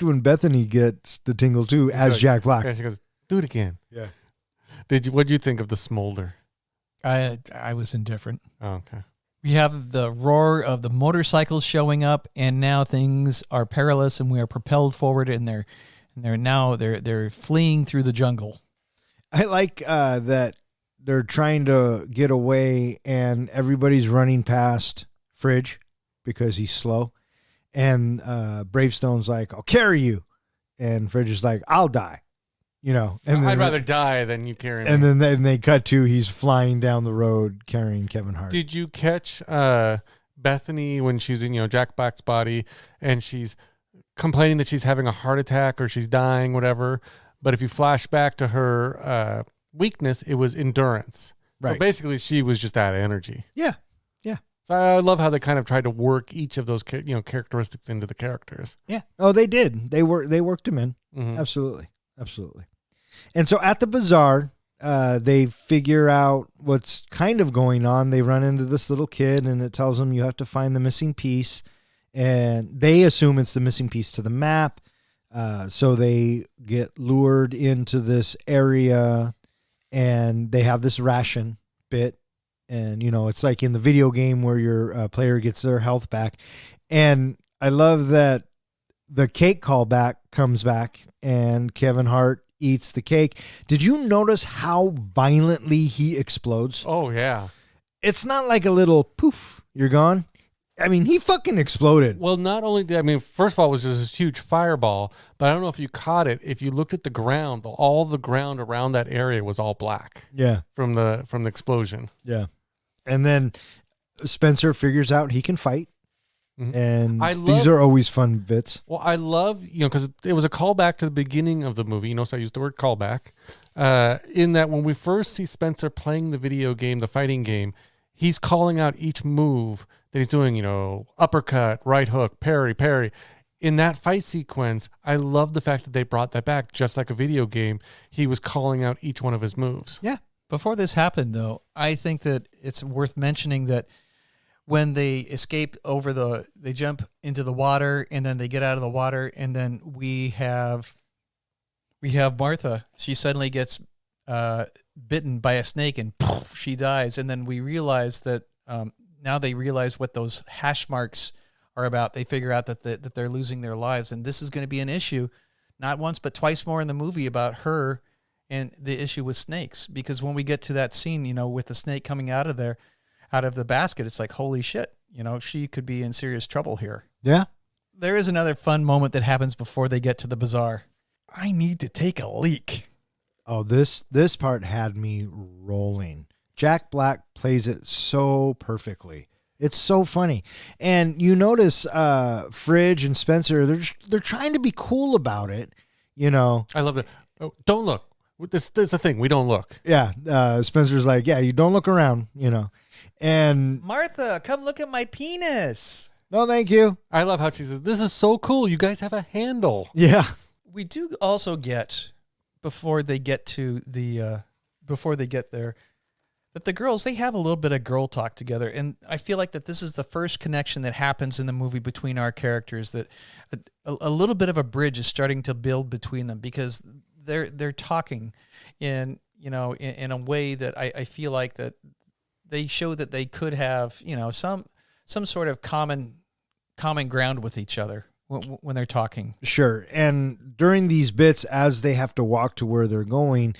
when Bethany gets the tingle too, as Jack Black. Yeah, she goes, do it again. Yeah. What did you think of the smolder? I was indifferent. Oh, okay. We have the roar of the motorcycles showing up, and now things are perilous, and we are propelled forward, and they're fleeing through the jungle. I like that they're trying to get away, and everybody's running past Fridge because he's slow, and Bravestone's like, "I'll carry you," and Fridge is like, "I'll die." And I'd rather die than you carry me. And then they cut to he's flying down the road carrying Kevin Hart. Did you catch Bethany when she's in Jack Black's body and she's complaining that she's having a heart attack or she's dying, whatever? But if you flash back to her weakness, it was endurance. Right. So basically, she was just out of energy. Yeah. So I love how they kind of tried to work each of those characteristics into the characters. Yeah. Oh, they did. They worked them in. Mm-hmm. Absolutely. And so at the bazaar, they figure out what's kind of going on. They run into this little kid, and it tells them you have to find the missing piece. And they assume it's the missing piece to the map. So they get lured into this area, and they have this ration bit. And, it's like in the video game where your player gets their health back. And I love that the cake callback comes back, and Kevin Hart eats the cake. Did you notice how violently he explodes? Oh, yeah. It's not like a little poof, you're gone. I mean, he fucking exploded. Well, not only did, I mean, first of all, it was just this huge fireball, but I don't know if you caught it. If you looked at the ground, all the ground around that area was all black. Yeah. From the explosion. Yeah. And then Spencer figures out he can fight. And these are always fun bits. Well, I love, because it was a callback to the beginning of the movie. You notice I used the word callback. In that when we first see Spencer playing the video game, the fighting game, he's calling out each move that he's doing, uppercut, right hook, parry. In that fight sequence, I love the fact that they brought that back, just like a video game. He was calling out each one of his moves. Yeah. Before this happened, though, I think that it's worth mentioning that when they escape they jump into the water, and then they get out of the water, and then we have Martha. She suddenly gets bitten by a snake, and poof, she dies. And then we realize that now they realize what those hash marks are about. They figure out that they're losing their lives, and this is going to be an issue, not once but twice more in the movie, about her and the issue with snakes. Because when we get to that scene, with the snake coming out of the basket, it's like, holy shit, she could be in serious trouble here. Yeah. There is another fun moment that happens before they get to the bazaar. I need to take a leak. Oh, this part had me rolling. Jack Black plays it so perfectly. It's so funny. And you notice Fridge and Spencer, they're trying to be cool about it, I love that. Oh, don't look. This is a thing. We don't look. Yeah. Spencer's like, yeah, you don't look around, And Martha, come look at my penis. No, thank you. I love how she says, this is so cool. You guys have a handle. Yeah. We do also get, before they get there, that the girls, they have a little bit of girl talk together. And I feel like that this is the first connection that happens in the movie between our characters, that a little bit of a bridge is starting to build between them, because they're talking in a way that I feel like that they show that they could have, some sort of common ground with each other when they're talking. Sure. And during these bits, as they have to walk to where they're going,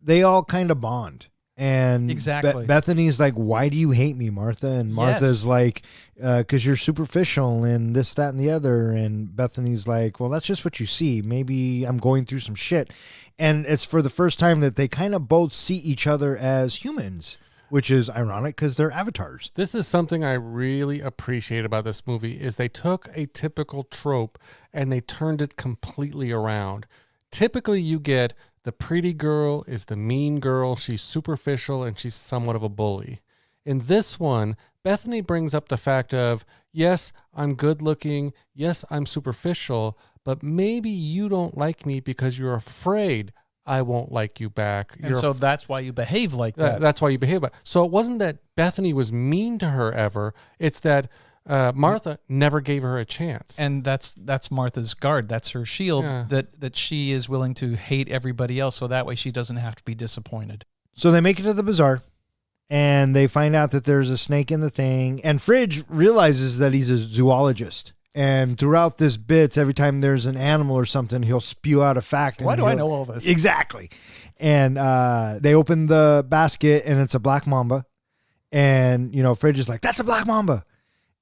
they all kind of bond. And exactly. Bethany's like, why do you hate me, Martha? And Martha's like, because you're superficial and this, that, and the other. And Bethany's like, well, that's just what you see. Maybe I'm going through some shit. And it's for the first time that they kind of both see each other as humans, which is ironic because they're avatars. This is something I really appreciate about this movie, is they took a typical trope and they turned it completely around. Typically you get the pretty girl is the mean girl. She's superficial and she's somewhat of a bully. In this one, Bethany brings up the fact of, yes, I'm good looking. Yes, I'm superficial, but maybe you don't like me because you're afraid I won't like you back. And so that's why you behave like that. That's why you behave. So it wasn't that Bethany was mean to her ever. It's that Martha never gave her a chance. And that's Martha's guard. That's her shield, that she is willing to hate everybody else, so that way she doesn't have to be disappointed. So they make it to the bazaar, and they find out that there's a snake in the thing. And Fridge realizes that he's a zoologist. And throughout this bits, every time there's an animal or something, he'll spew out a fact. Why do I know all this? Exactly. And they open the basket, and it's a black mamba. And, Fridge is like, that's a black mamba.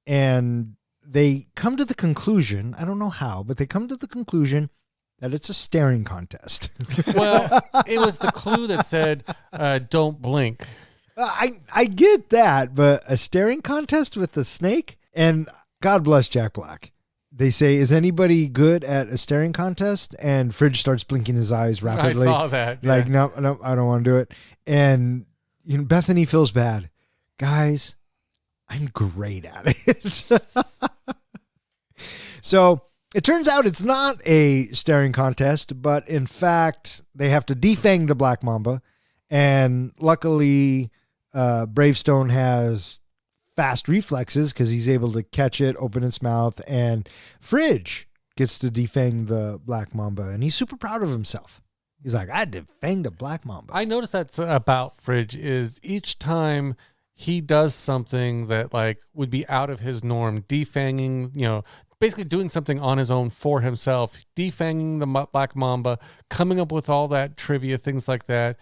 And they come to the conclusion, I don't know how, but they come to the conclusion that it's a staring contest. Well, it was the clue that said, don't blink. I get that, but a staring contest with the snake? And God bless Jack Black. They say, is anybody good at a staring contest? And Fridge starts blinking his eyes rapidly. I saw that. Like, no, I don't want to do it. And Bethany feels bad. Guys, I'm great at it. So it turns out it's not a staring contest, but in fact, they have to defang the black mamba. And luckily, Bravestone has fast reflexes because he's able to catch it, open its mouth, and Fridge gets to defang the black mamba. And he's super proud of himself. He's like, I defanged a black mamba. I noticed that's about Fridge is each time he does something that would be out of his norm, defanging, basically doing something on his own for himself, defanging the black mamba, coming up with all that trivia, things like that.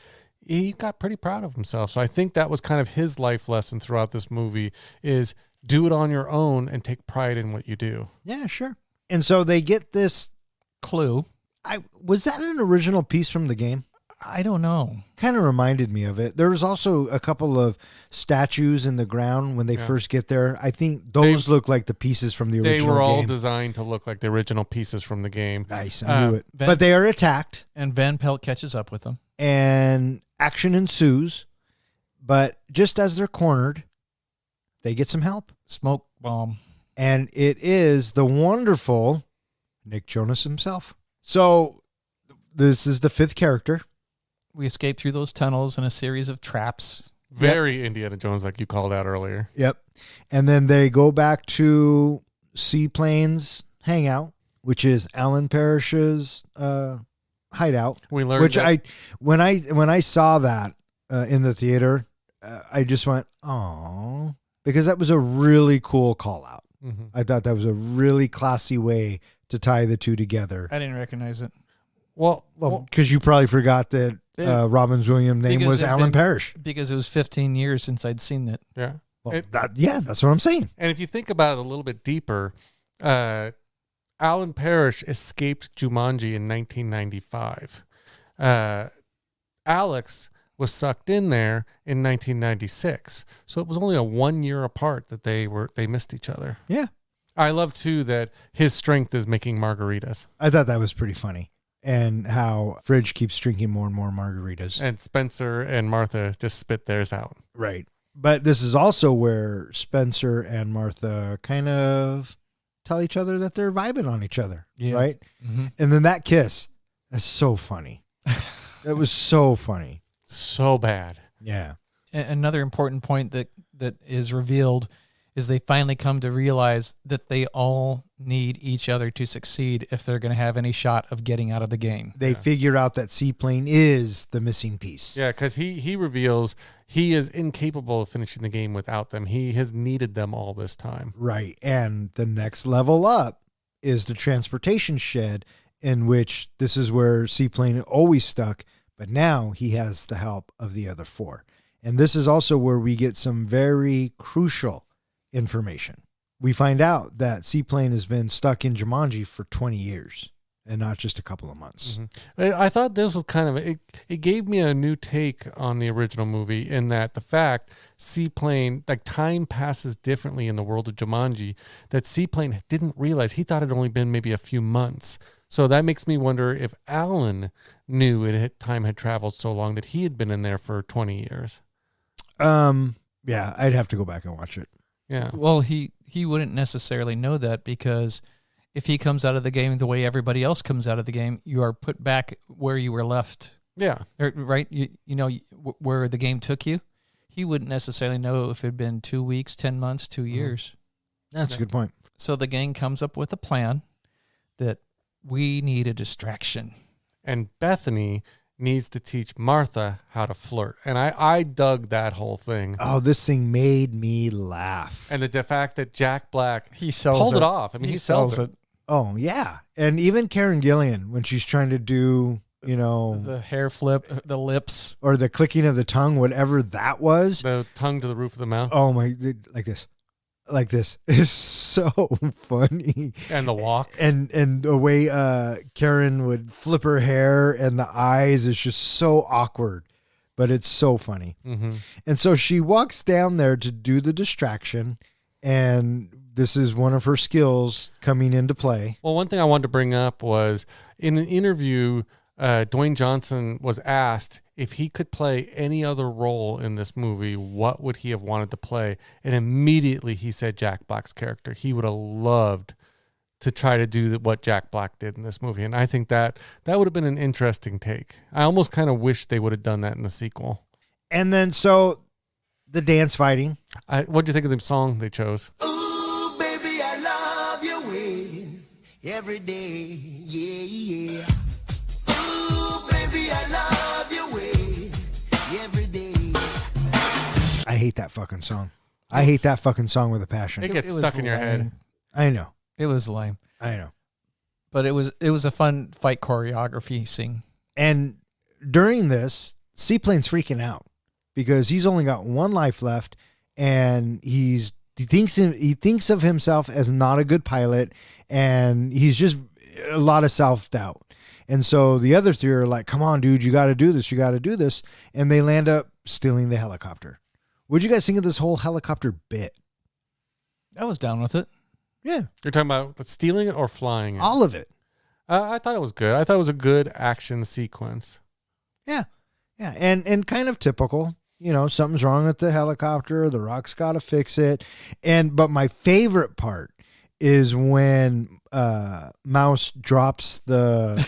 He got pretty proud of himself. So I think that was kind of his life lesson throughout this movie, is do it on your own and take pride in what you do. Yeah, sure. And so they get this. Clue. Was that an original piece from the game? I don't know. Kind of reminded me of it. There was also a couple of statues in the ground when they first get there. I think those look like the pieces from the original game. They were all designed to look like the original pieces from the game. Nice. I knew it. Van- But they are attacked. And Van Pelt catches up with them. And action ensues. But just as they're cornered, they get some help. Smoke bomb. And it is the wonderful Nick Jonas himself. So this is the fifth character. We escape through those tunnels in a series of traps. Very Indiana Jones, like you called out earlier. Yep. And then they go back to Seaplane's hangout, which is Alan Parrish's hideout. We learned which that- when I saw that in the theater, I just went, "Aw," because that was a really cool call out. Mm-hmm. I thought that was a really classy way to tie the two together. I didn't recognize it. Well, Because you probably forgot that Robin's Williams' name Because was it'd Alan been- Parrish. Because it was 15 years since I'd seen it. yeah. Well, that's what I'm saying. And if you think about it a little bit deeper, Alan Parrish escaped Jumanji in 1995. Alex was sucked in there in 1996. So it was only a 1 year apart that they missed each other. Yeah. I love too that his strength is making margaritas. I thought that was pretty funny. And how Fridge keeps drinking more and more margaritas. And Spencer and Martha just spit theirs out. Right. But this is also where Spencer and Martha kind of tell each other that they're vibing on each other. Yeah. Right. Mm-hmm. And then that kiss is so funny. It was so funny. So bad. Yeah. Another important point that is revealed is they finally come to realize that they all need each other to succeed if they're going to have any shot of getting out of the game. They figure out that Seaplane is the missing piece. Yeah, because he reveals he is incapable of finishing the game without them. He has needed them all this time. Right. And the next level up is the transportation shed, in which this is where Seaplane always stuck, but now he has the help of the other four. And this is also where we get some very crucial information. We find out that Seaplane has been stuck in Jumanji for 20 years and not just a couple of months. Mm-hmm. I thought this was kind of, it gave me a new take on the original movie in that the fact Seaplane, like time passes differently in the world of Jumanji, that Seaplane didn't realize. He thought it had only been maybe a few months. So that makes me wonder if Alan knew time had traveled so long that he had been in there for 20 years. Yeah, I'd have to go back and watch it. Yeah. Well, he wouldn't necessarily know that, because if he comes out of the game the way everybody else comes out of the game, you are put back where you were left. Yeah. Right? You know where the game took you. He wouldn't necessarily know if it had been 2 weeks, 10 months, 2 years. That's a good point. So the gang comes up with a plan that we need a distraction. And Bethany needs to teach Martha how to flirt. And I dug that whole thing. Oh, this thing made me laugh. And the fact that Jack Black He sells pulled it off. I mean, he sells it. Oh, yeah. And even Karen Gillan, when she's trying to do, The hair flip, the lips. or the clicking of the tongue, whatever that was. The tongue to the roof of the mouth. Oh, my, like this is so funny. And the walk. And the way Karen would flip her hair and the eyes is just so awkward, but it's so funny. Mm-hmm. And so she walks down there to do the distraction, and this is one of her skills coming into play. Well, one thing I wanted to bring up was in an interview, Dwayne Johnson was asked if he could play any other role in this movie, what would he have wanted to play? And immediately he said Jack Black's character. He would have loved to try to do what Jack Black did in this movie. And I think that would have been an interesting take. I almost kind of wish they would have done that in the sequel. And then so the dance fighting. What do you think of the song they chose? Ooh, baby, I love your way every day. Yeah, yeah. Ooh, baby, I love your way every day. I hate that fucking song. I hate that fucking song with a passion. It gets was stuck in your head. lame. I know. It was lame. I know. But it was a fun fight choreography scene. And during this, Seaplane's freaking out because he's only got one life left, and he's He thinks of himself as not a good pilot, and he's just a lot of self-doubt. And so the other three are like, come on, dude, you got to do this. You got to do this. And they land up stealing the helicopter. What'd you guys think of this whole helicopter bit? I was down with it. Yeah. You're talking about stealing it or flying it? All of it. I thought it was good. I thought it was a good action sequence. Yeah. Yeah. And kind of typical, something's wrong with the helicopter. The Rock's got to fix it. But my favorite part is when Mouse drops the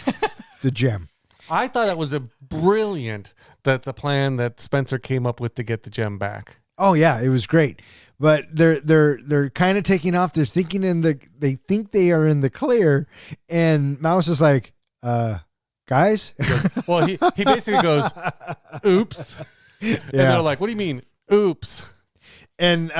gem. I thought that was a brilliant the plan that Spencer came up with to get the gem back. Oh yeah, it was great. But they're kind of taking off. They're thinking they think they are in the clear, and Mouse is like, guys. Well, he basically goes, oops. And they're like, what do you mean, oops? And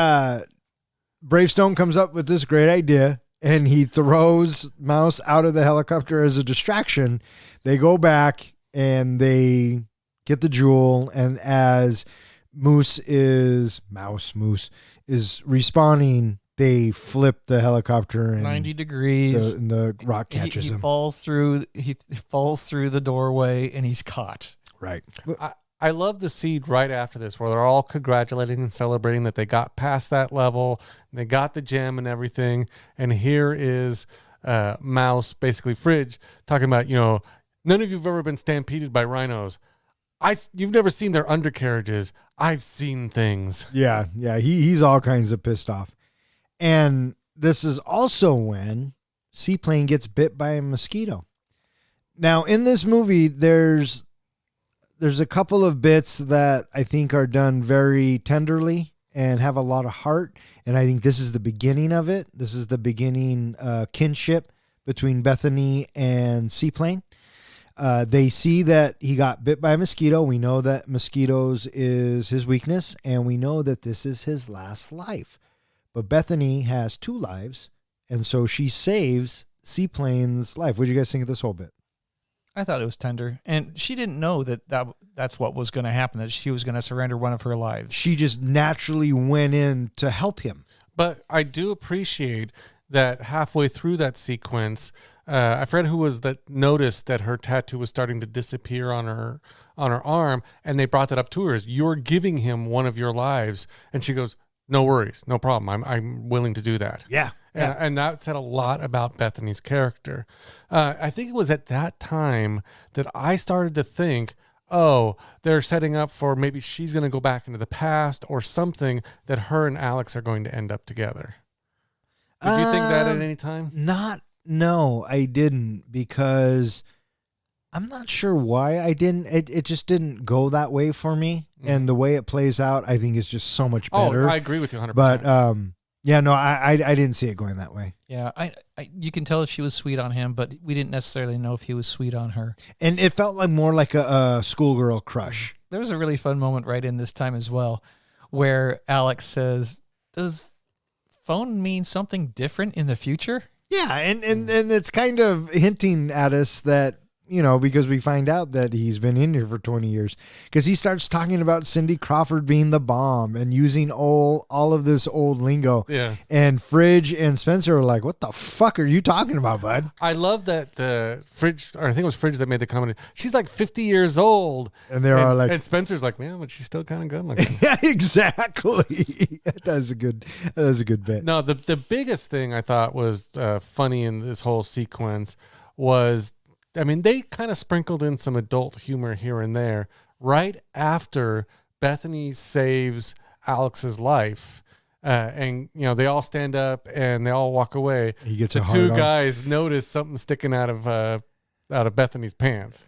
Bravestone comes up with this great idea, and he throws Mouse out of the helicopter as a distraction. They go back and they get the jewel, and as Moose is respawning, they flip the helicopter and 90 degrees. and the Rock catches he him. falls through the doorway, and he's caught. Right. I love the seed right after this where they're all congratulating and celebrating that they got past that level, and they got the gem and everything. And here is Mouse, basically Fridge, talking about, none of you've ever been stampeded by rhinos. You've never seen their undercarriages. I've seen things. Yeah. He's all kinds of pissed off. And this is also when Seaplane gets bit by a mosquito. Now, in this movie, there's a couple of bits that I think are done very tenderly and have a lot of heart. And I think this is the beginning of it. This is the beginning kinship between Bethany and Seaplane. They see that he got bit by a mosquito. We know that mosquitoes is his weakness, and we know that this is his last life. But Bethany has 2 lives, and so she saves Seaplane's life. What did you guys think of this whole bit? I thought it was tender, and she didn't know that's what was going to happen, that she was going to surrender one of her lives. She just naturally went in to help him. But I do appreciate that halfway through that sequence, I forget who was that noticed that her tattoo was starting to disappear on her arm, and they brought that up to her. You're giving him one of your lives, and she goes, "No worries, no problem. I'm willing to do that." Yeah. And that said a lot about Bethany's character. I think it was at that time that I started to think, oh, they're setting up for maybe she's going to go back into the past or something, that her and Alex are going to end up together. Did you think that at any time? No, I didn't, because I'm not sure why I didn't. It just didn't go that way for me. Mm-hmm. And the way it plays out, I think is just so much better. Oh, I agree with you 100%. But yeah, no, I didn't see it going that way. Yeah, you can tell she was sweet on him, but we didn't necessarily know if he was sweet on her. And it felt like more like a schoolgirl crush. There was a really fun moment right in this time as well, where Alex says, "Does phone mean something different in the future?" Yeah, and it's kind of hinting at us that, because we find out that he's been in here for 20 years, because he starts talking about Cindy Crawford being the bomb and using all of this old lingo. Yeah. And Fridge and Spencer are like, what the fuck are you talking about, bud? I love that Fridge, or I think it was Fridge that made the comment, she's like 50 years old. And they're all like... And Spencer's like, man, but she's still kind of good looking. Yeah, exactly. That was a good bit. No, the biggest thing I thought was funny in this whole sequence was, they kind of sprinkled in some adult humor here and there right after Bethany saves Alex's life. And, they all stand up and they all walk away. He gets the 2 guys notice something sticking out of Bethany's pants.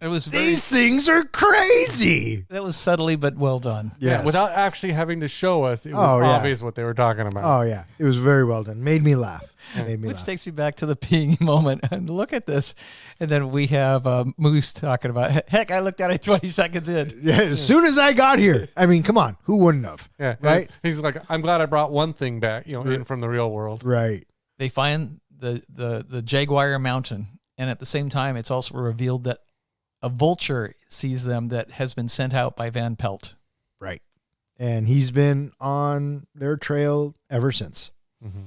It was These things are crazy. That was subtly but well done. Yes. Yeah, without actually having to show us, it was obvious what they were talking about. Oh yeah, it was very well done. Made me laugh. Which takes me back to the peeing moment. And look at this. And then we have Moose talking about, heck, I looked at it 20 seconds in. Yeah, as soon as I got here. Come on, who wouldn't have? Yeah, right. He's like, I'm glad I brought one thing back, in from the real world. Right. They find the Jaguar Mountain, and at the same time, it's also revealed that a vulture sees them that has been sent out by Van Pelt. Right. And he's been on their trail ever since. Mm-hmm.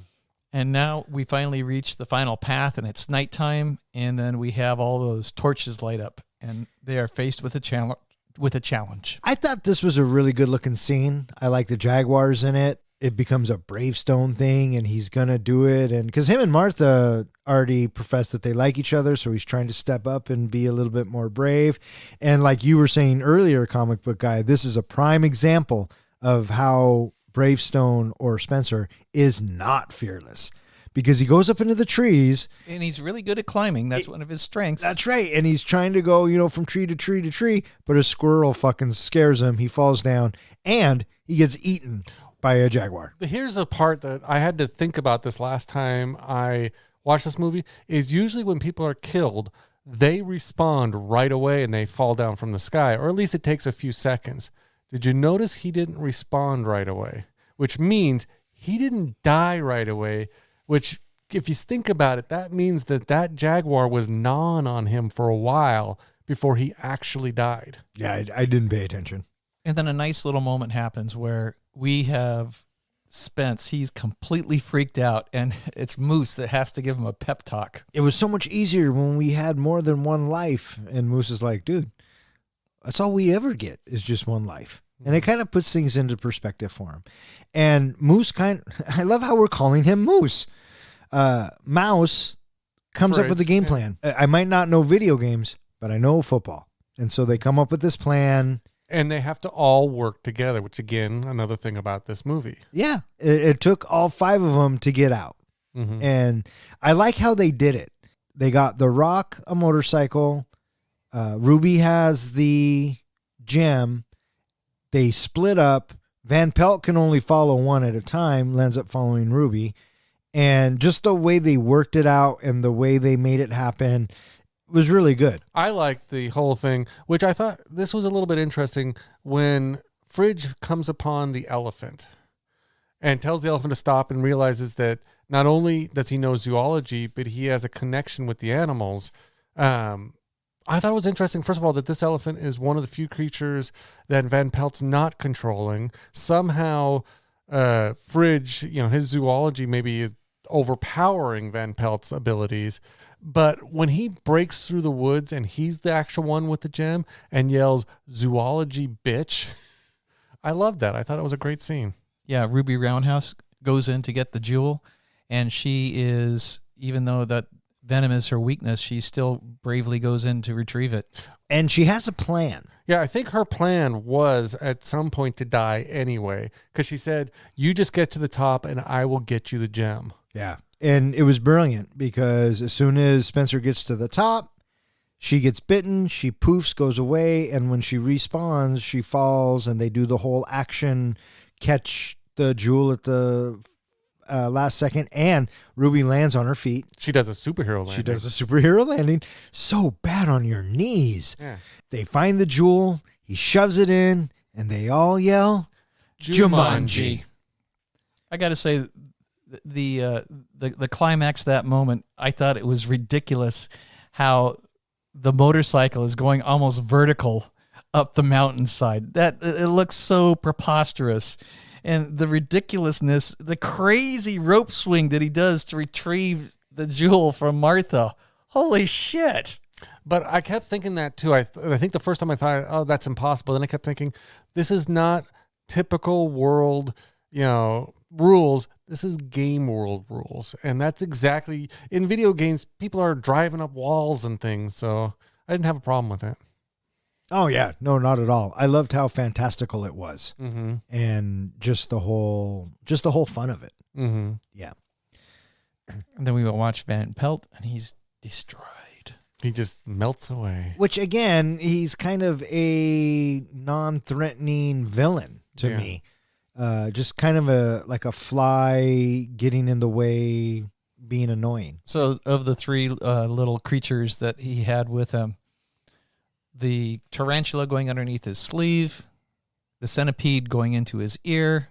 And now we finally reach the final path, and it's nighttime, and then we have all those torches light up, and they are faced with a challenge. I thought this was a really good looking scene. I like the Jaguars in it. It becomes a Bravestone thing, and he's going to do it. And because him and Martha already professed that they like each other, so he's trying to step up and be a little bit more brave. And like you were saying earlier, comic book guy, this is a prime example of how Bravestone or Spencer is not fearless, because he goes up into the trees. And he's really good at climbing. That's one of his strengths. That's right. And he's trying to go, from tree to tree to tree, but a squirrel fucking scares him. He falls down and he gets eaten by a jaguar. But here's a part that I had to think about this last time I watched this movie, is usually when people are killed, they respond right away and they fall down from the sky, or at least it takes a few seconds. Did you notice he didn't respond right away? Which means he didn't die right away, which, if you think about it, that means that jaguar was gnawing on him for a while before he actually died. Yeah, I didn't pay attention. And then a nice little moment happens where we have Spence. He's completely freaked out, and it's Moose that has to give him a pep talk. It was so much easier when we had more than one life. And Moose is like, dude, that's all we ever get is just one life. And it kind of puts things into perspective for him. And Moose I love how we're calling him Moose. Mouse comes up with the game plan. I might not know video games, but I know football. And so they come up with this plan. And they have to all work together, which, again, another thing about this movie. Yeah. It took all 5 of them to get out. Mm-hmm. And I like how they did it. They got The Rock a motorcycle. Ruby has the gem. They split up. Van Pelt can only follow one at a time, ends up following Ruby. And just the way they worked it out and the way they made it happen was really good. I liked the whole thing, which I thought this was a little bit interesting when Fridge comes upon the elephant and tells the elephant to stop and realizes that not only does he know zoology, but he has a connection with the animals. I thought it was interesting, first of all, that this elephant is one of the few creatures that Van Pelt's not controlling. Somehow, Fridge, his zoology maybe is overpowering Van Pelt's abilities. But when he breaks through the woods and he's the actual one with the gem and yells, "Zoology, bitch," I love that. I thought it was a great scene. Yeah, Ruby Roundhouse goes in to get the jewel, and she is, even though that venom is her weakness, she still bravely goes in to retrieve it. And she has a plan. Yeah, I think her plan was at some point to die anyway, because she said, "You just get to the top and I will get you the gem." Yeah. And it was brilliant because as soon as Spencer gets to the top, she gets bitten, she poofs, goes away, and when she respawns, she falls, and they do the whole action, catch the jewel at the last second, and Ruby lands on her feet. She does a superhero landing. She does a superhero landing. So bad on your knees. Yeah. They find the jewel, he shoves it in, and they all yell, Jumanji. I got to say, the climax of that moment, I thought it was ridiculous how the motorcycle is going almost vertical up the mountainside. That it looks so preposterous. And the ridiculousness, the crazy rope swing that he does to retrieve the jewel from Martha. Holy shit. But I kept thinking that too. I think the first time I thought, oh, that's impossible. Then I kept thinking, this is not typical world, rules. This is game world rules. And that's exactly, in video games, people are driving up walls and things. So I didn't have a problem with it. Oh, yeah. No, not at all. I loved how fantastical it was. Mm-hmm. And just the whole fun of it. Mm-hmm. Yeah. And then we will watch Van Pelt, and he's destroyed. He just melts away. Which, again, he's kind of a non-threatening villain to me. Just kind of like a fly getting in the way, being annoying. So of the 3 little creatures that he had with him, the tarantula going underneath his sleeve, the centipede going into his ear,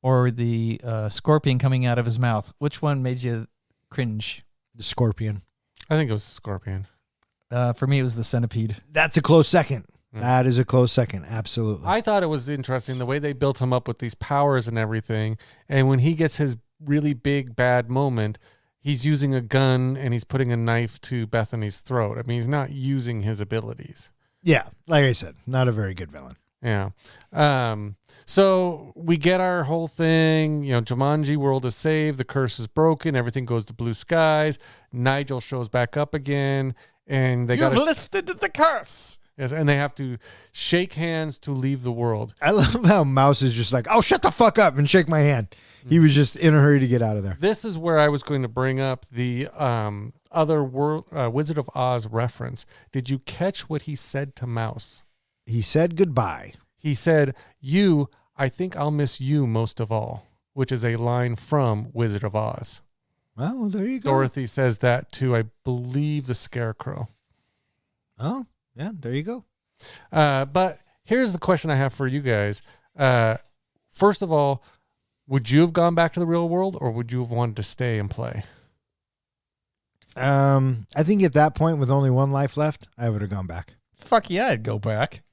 or the scorpion coming out of his mouth, which one made you cringe? The scorpion. I think it was a scorpion. For me, it was the centipede. That's a close second. That is a close second. Absolutely. I thought it was interesting the way they built him up with these powers and everything. And when he gets his really big bad moment, he's using a gun and he's putting a knife to Bethany's throat. I mean, he's not using his abilities. Yeah, like I said, not a very good villain. Yeah. So we get our whole thing, Jumanji world is saved. The curse is broken. Everything goes to blue skies. Nigel shows back up again and they got lifted the curse. Yes, and they have to shake hands to leave the world. I love how Mouse is just like, oh, shut the fuck up and shake my hand. He was just in a hurry to get out of there. This is where I was going to bring up the other Wizard of Oz reference. Did you catch what he said to Mouse? He said goodbye. He said, I think I'll miss you most of all, which is a line from Wizard of Oz. Well, there you go. Dorothy says that to, I believe, the Scarecrow. Oh, yeah, there you go. But here's the question I have for you guys. First of all, would you have gone back to the real world or would you have wanted to stay and play? I think at that point, with only one life left, I would have gone back. Fuck yeah, I'd go back.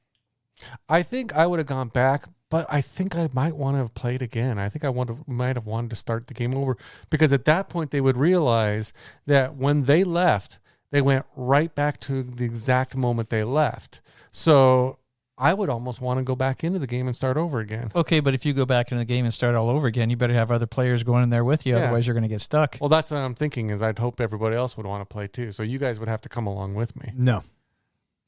I think I would have gone back, but I think I might want to have played again. I think I might have wanted to start the game over because at that point they would realize that when they left, they went right back to the exact moment they left. So I would almost want to go back into the game and start over again. Okay, but if you go back into the game and start all over again, you better have other players going in there with you. Yeah. Otherwise, you're going to get stuck. Well, that's what I'm thinking is I'd hope everybody else would want to play too. So you guys would have to come along with me. No,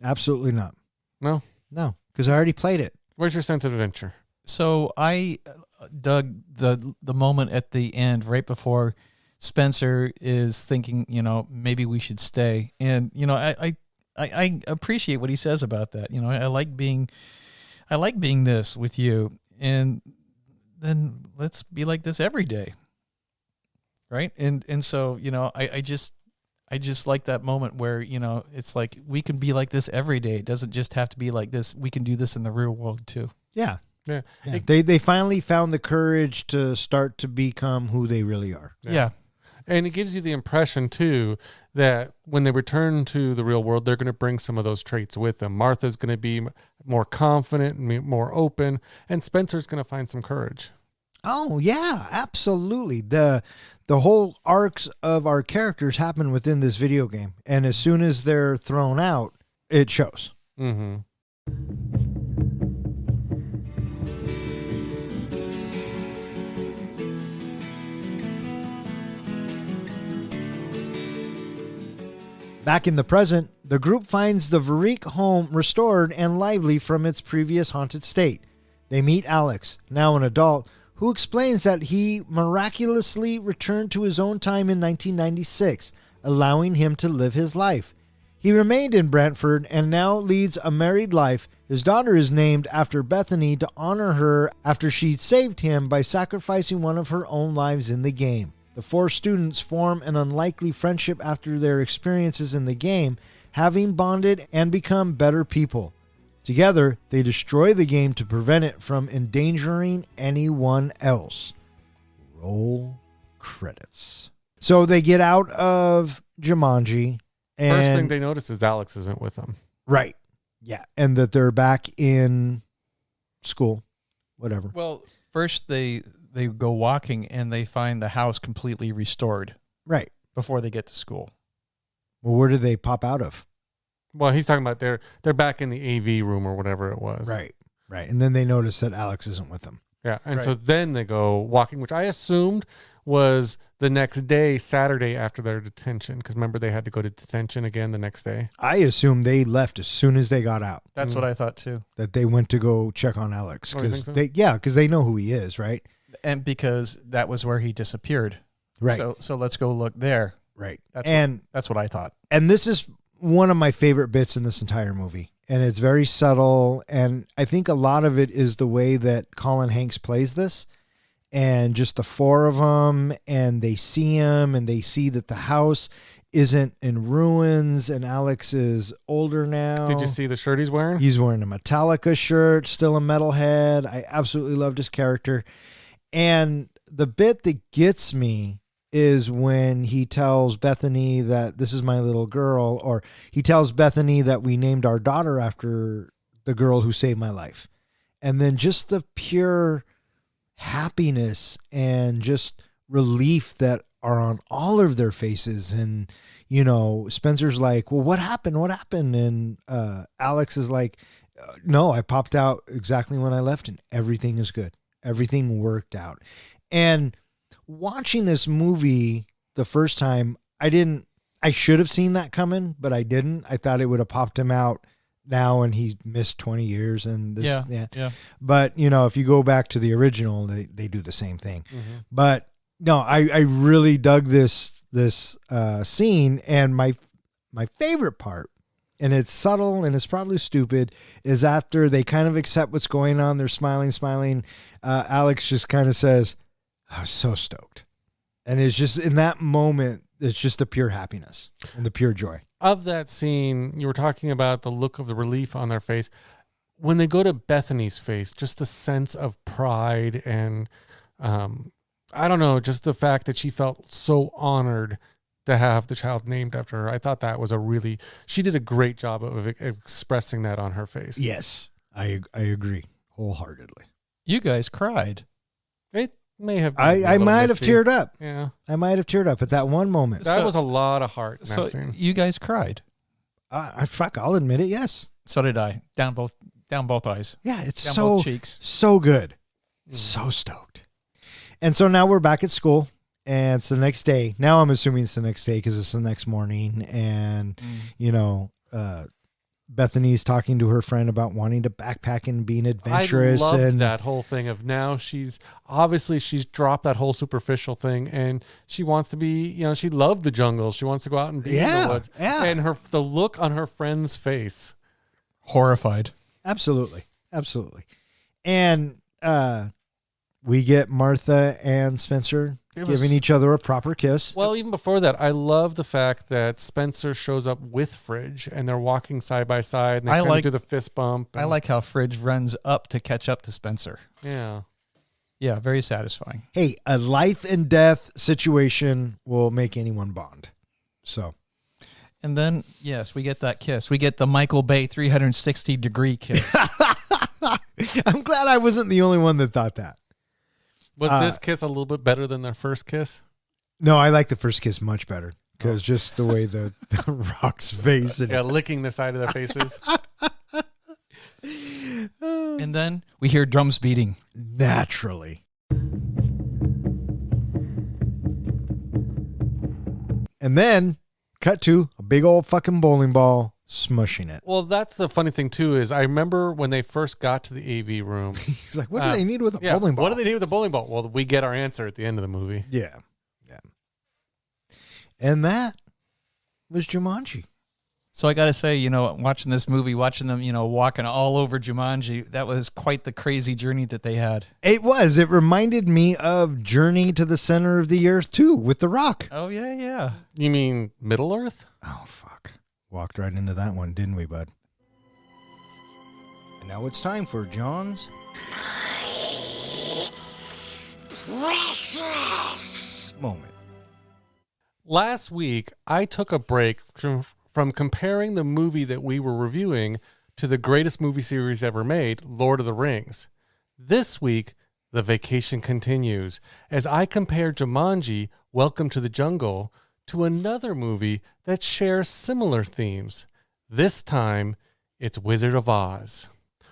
absolutely not. No? No, because I already played it. Where's your sense of adventure? So I dug the moment at the end, right before Spencer is thinking, maybe we should stay. And, I appreciate what he says about that. I like being this with you, and then let's be like this every day. Right. And so, I just like that moment where, it's like we can be like this every day. It doesn't just have to be like this. We can do this in the real world too. Yeah. Yeah. They finally found the courage to start to become who they really are. Yeah. And it gives you the impression, too, that when they return to the real world, they're going to bring some of those traits with them. Martha's going to be more confident and more open, and Spencer's going to find some courage. Oh, yeah, absolutely. The whole arcs of our characters happen within this video game. And as soon as they're thrown out, it shows. Mm-hmm. Back in the present, the group finds the Varick home restored and lively from its previous haunted state. They meet Alex, now an adult, who explains that he miraculously returned to his own time in 1996, allowing him to live his life. He remained in Brantford and now leads a married life. His daughter is named after Bethany to honor her after she saved him by sacrificing one of her own lives in the game. The four students form an unlikely friendship after their experiences in the game, having bonded and become better people. Together, they destroy the game to prevent it from endangering anyone else. Roll credits. So they get out of Jumanji. And First thing they notice is Alex isn't with them. Right. Yeah. And that they're back in school. Whatever. Well, first they go walking and they find the house completely restored. Right. Before they get to school. Well, where did they pop out of? Well, he's talking about they're back in the AV room or whatever it was. Right. Right. And then they notice that Alex isn't with them. Yeah. And Right. so then they go walking, which I assumed was the next day, Saturday after their detention. Because remember, they had to go to detention again the next day. I assume they left as soon as they got out. That's what I thought too. That they went to go check on Alex. Oh, you think so? Because they know who he is, right? And because that was where he disappeared. Right. So let's go look there. Right. That's what I thought. And this is one of my favorite bits in this entire movie. And it's very subtle. And I think a lot of it is the way that Colin Hanks plays this. And just the four of them. And they see him. And they see that the house isn't in ruins. And Alex is older now. Did you see the shirt he's wearing? He's wearing a Metallica shirt. Still a metalhead. I absolutely loved his character. And the bit that gets me is when he tells Bethany that this is my little girl, or he tells Bethany that we named our daughter after the girl who saved my life. And then just the pure happiness and just relief that are on all of their faces. And, you know, Spencer's like, well, what happened? What happened? And Alex is like, no, I popped out exactly when I left and everything is good. Everything worked out. And watching this movie the first time, I should have seen that coming, but I didn't. I thought it would have popped him out now and he missed 20 years and this. Yeah. But, you know, if you go back to the original, they do the same thing. Mm-hmm. But no, I really dug this scene. And my favorite part, and it's subtle and it's probably stupid, is after they kind of accept what's going on, they're smiling. Alex just kind of says, I was so stoked. And it's just in that moment, it's just the pure happiness and the pure joy. Of that scene, you were talking about the look of the relief on their face. When they go to Bethany's face, just the sense of pride and, I don't know, just the fact that she felt so honored to have the child named after her. I thought that was she did a great job of expressing that on her face. Yes, I agree wholeheartedly. You guys cried. It may have been I might have teared up. Yeah. I might have teared up at that one moment. That was a lot of heart in that scene. You guys cried. I'll admit it, yes. So did I. Down both eyes. Yeah, it's down so both cheeks. So good. So stoked. And so now we're back at school and it's the next day. Now I'm assuming it's the next day because it's the next morning. And, you know, Bethany's talking to her friend about wanting to backpack and being adventurous. I loved and that whole thing of now she's dropped that whole superficial thing and she wants to be, you know, she loved the jungle. She wants to go out and be in the woods. Yeah. And the look on her friend's face. Horrified. Absolutely. And we get Martha and Spencer giving each other a proper kiss. Well, even before that, I love the fact that Spencer shows up with Fridge and they're walking side by side and they kind of do the fist bump. I like how Fridge runs up to catch up to Spencer. Yeah. Yeah, very satisfying. Hey, a life and death situation will make anyone bond. So. And then, yes, we get that kiss. We get the Michael Bay 360-degree kiss. I'm glad I wasn't the only one that thought that. Was this kiss a little bit better than their first kiss? No, I like the first kiss much better because just the way the Rock's face. And licking the side of their faces. And then we hear drums beating. Naturally. And then cut to a big old fucking bowling ball smushing it. Well, that's the funny thing too is I remember when they first got to the AV room. He's like, what do they need with a bowling ball? What do they need with a bowling ball? Well, we get our answer at the end of the movie. Yeah. And that was Jumanji. So I got to say, you know, watching this movie, watching them, you know, walking all over Jumanji, that was quite the crazy journey that they had. It was. It reminded me of Journey to the Center of the Earth too with The Rock. Oh, yeah. You mean Middle Earth? Oh, fuck. Walked right into that one, didn't we, bud? And now it's time for John's precious moment. Last week, I took a break from comparing the movie that we were reviewing to the greatest movie series ever made, Lord of the Rings. This week, the vacation continues as I compare Jumanji, Welcome to the Jungle, to another movie that shares similar themes. This time, it's Wizard of Oz.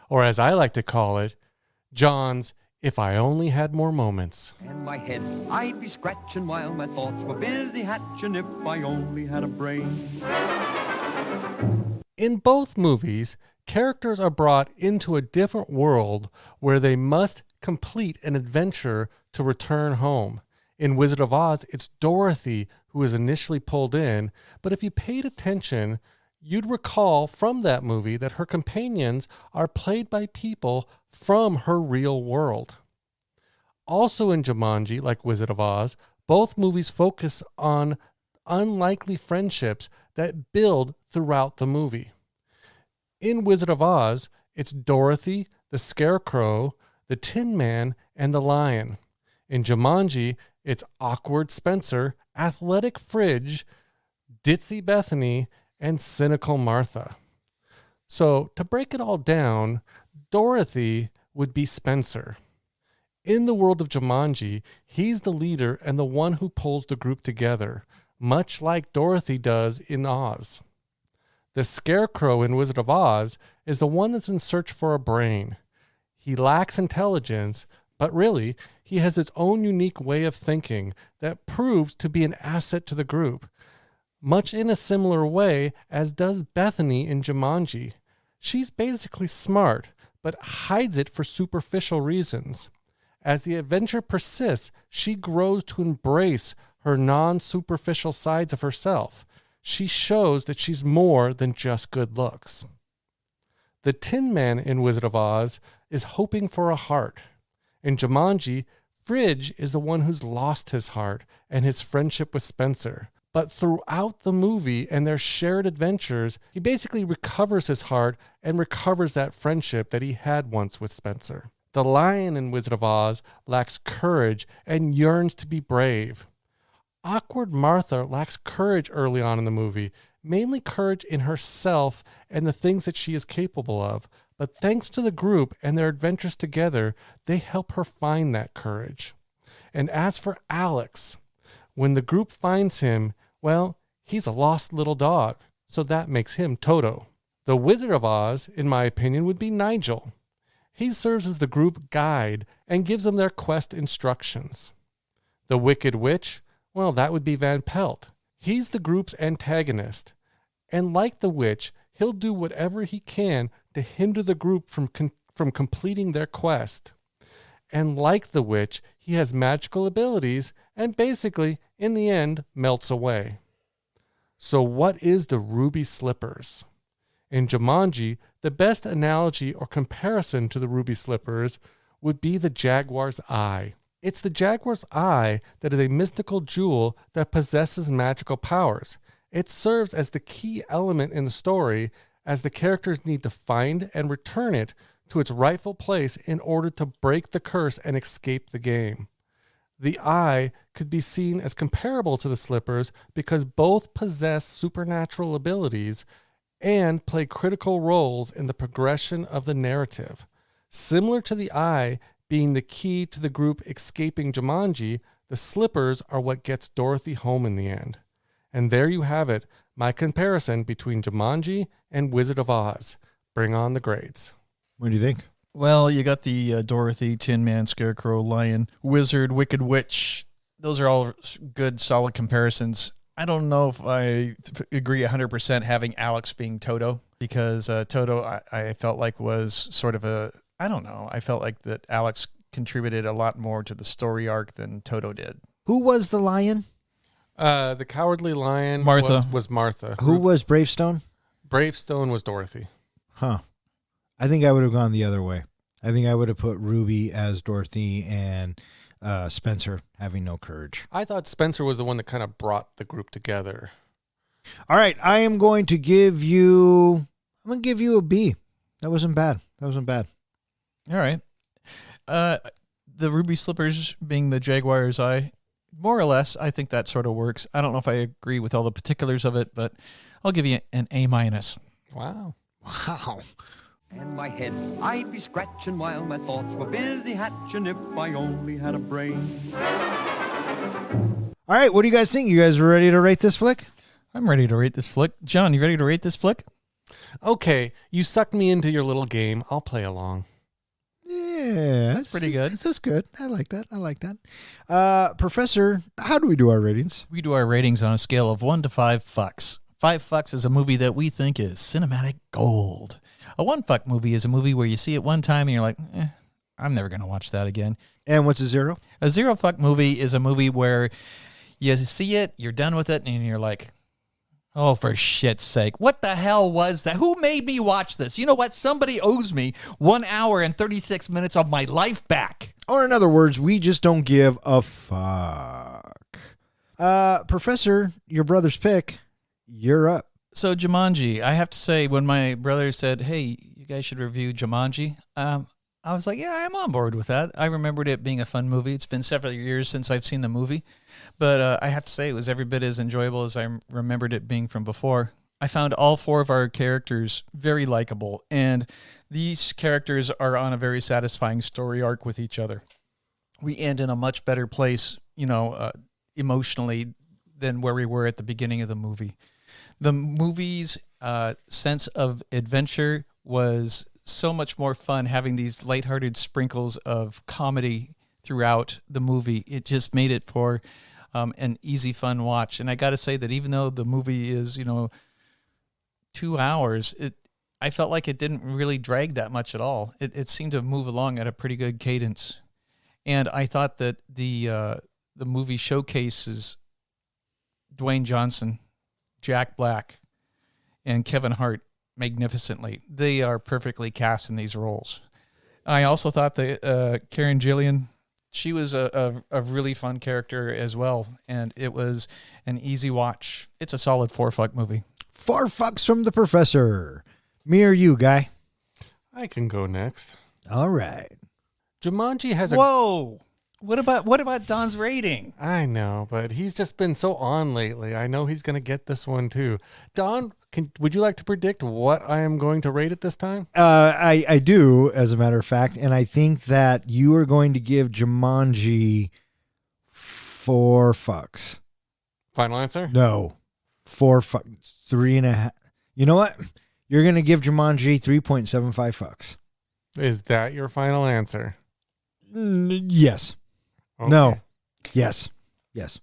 Or as I like to call it, John's If I Only Had More Moments. In my head, I'd be scratching while my thoughts were busy hatching if I only had a brain. In both movies, characters are brought into a different world where they must complete an adventure to return home. In Wizard of Oz, it's Dorothy who is initially pulled in, but if you paid attention, you'd recall from that movie that her companions are played by people from her real world. Also in Jumanji, like Wizard of Oz, both movies focus on unlikely friendships that build throughout the movie. In Wizard of Oz, it's Dorothy, the Scarecrow, the Tin Man, and the Lion. In Jumanji, it's awkward Spencer, athletic Fridge, ditzy Bethany, and cynical Martha. So to break it all down, Dorothy would be Spencer. In the world of Jumanji, he's the leader and the one who pulls the group together, much like Dorothy does in Oz. The Scarecrow in Wizard of Oz is the one that's in search for a brain. He lacks intelligence, but really, he has his own unique way of thinking that proves to be an asset to the group, much in a similar way as does Bethany in Jumanji. She's basically smart, but hides it for superficial reasons. As the adventure persists, she grows to embrace her non-superficial sides of herself. She shows that she's more than just good looks. The Tin Man in Wizard of Oz is hoping for a heart. In Jumanji, Fridge is the one who's lost his heart and his friendship with Spencer. But throughout the movie and their shared adventures, he basically recovers his heart and recovers that friendship that he had once with Spencer. The lion in Wizard of Oz lacks courage and yearns to be brave. Awkward Martha lacks courage early on in the movie, mainly courage in herself and the things that she is capable of. But thanks to the group and their adventures together, they help her find that courage. And as for Alex, when the group finds him, well, he's a lost little dog, so that makes him Toto. The Wizard of Oz, in my opinion, would be Nigel. He serves as the group guide and gives them their quest instructions. The Wicked Witch, well, that would be Van Pelt. He's the group's antagonist. And like the witch, he'll do whatever he can to hinder the group from completing their quest. And like the witch, he has magical abilities and basically, in the end, melts away. So what is the Ruby Slippers? In Jumanji, the best analogy or comparison to the Ruby Slippers would be the Jaguar's Eye. It's the Jaguar's Eye that is a mystical jewel that possesses magical powers. It serves as the key element in the story as the characters need to find and return it to its rightful place in order to break the curse and escape the game. The Eye could be seen as comparable to the Slippers because both possess supernatural abilities and play critical roles in the progression of the narrative. Similar to the Eye being the key to the group escaping Jumanji, the Slippers are what gets Dorothy home in the end. And there you have it, my comparison between Jumanji and Wizard of Oz. Bring on the grades. What do you think? Well, you got the Dorothy, Tin Man, Scarecrow, Lion, Wizard, Wicked Witch. Those are all good, solid comparisons. I don't know if I agree 100% having Alex being Toto, because Toto, I felt like was sort of I don't know. I felt like that Alex contributed a lot more to the story arc than Toto did. Who was the lion? The Cowardly Lion Martha. was Martha. Who was Bravestone? Bravestone was Dorothy. Huh. I think I would have gone the other way. I think I would have put Ruby as Dorothy and Spencer having no courage. I thought Spencer was the one that kind of brought the group together. All right, I'm going to give you a B. That wasn't bad. All right. The Ruby Slippers being the Jaguar's Eye, more or less, I think that sort of works. I don't know if I agree with all the particulars of it, but I'll give you an A-. Wow. And my head I'd be scratching while my thoughts were busy hatching if I only had a brain. All right, what do you guys think? You guys ready to rate this flick? I'm ready to rate this flick. John, you ready to rate this flick? Okay, you sucked me into your little game. I'll play along. Yeah, That's pretty good. That's good. I like that. Professor, how do we do our ratings? We do our ratings on a scale of 1 to 5 fucks. 5 fucks is a movie that we think is cinematic gold. A 1 fuck movie is a movie where you see it one time and you're like, I'm never going to watch that again. And what's a 0? A 0 fuck movie is a movie where you see it, you're done with it, and you're like, oh, for shit's sake. What the hell was that? Who made me watch this? You know what? Somebody owes me 1 hour and 36 minutes of my life back. Or in other words, we just don't give a fuck. Professor, your brother's pick, you're up. So Jumanji, I have to say, when my brother said, hey, you guys should review Jumanji, I was like, yeah, I'm on board with that. I remembered it being a fun movie. It's been several years since I've seen the movie. But I have to say, it was every bit as enjoyable as I remembered it being from before. I found all four of our characters very likable, and these characters are on a very satisfying story arc with each other. We end in a much better place, emotionally than where we were at the beginning of the movie. The movie's sense of adventure was so much more fun, having these lighthearted sprinkles of comedy throughout the movie. It just made it for an easy, fun watch. And I got to say that even though the movie is, 2 hours, I felt like it didn't really drag that much at all. It seemed to move along at a pretty good cadence. And I thought that the movie showcases Dwayne Johnson, Jack Black, and Kevin Hart magnificently. They are perfectly cast in these roles. I also thought that Karen Gillan, she was a really fun character as well, and it was an easy watch. It's a solid 4-fuck movie. 4 fucks from the professor. Me or you, Guy? I can go next. All right. Jumanji has a... Whoa! What about Don's rating? I know, but he's just been so on lately. I know he's going to get this one too. Don, would you like to predict what I am going to rate it this time? I do, as a matter of fact, and I think that you are going to give Jumanji 4 fucks. Final answer? No. 4 fucks. 3.5. You know what? You're going to give Jumanji 3.75 fucks. Is that your final answer? Yes. Okay. No. Yes. Yes.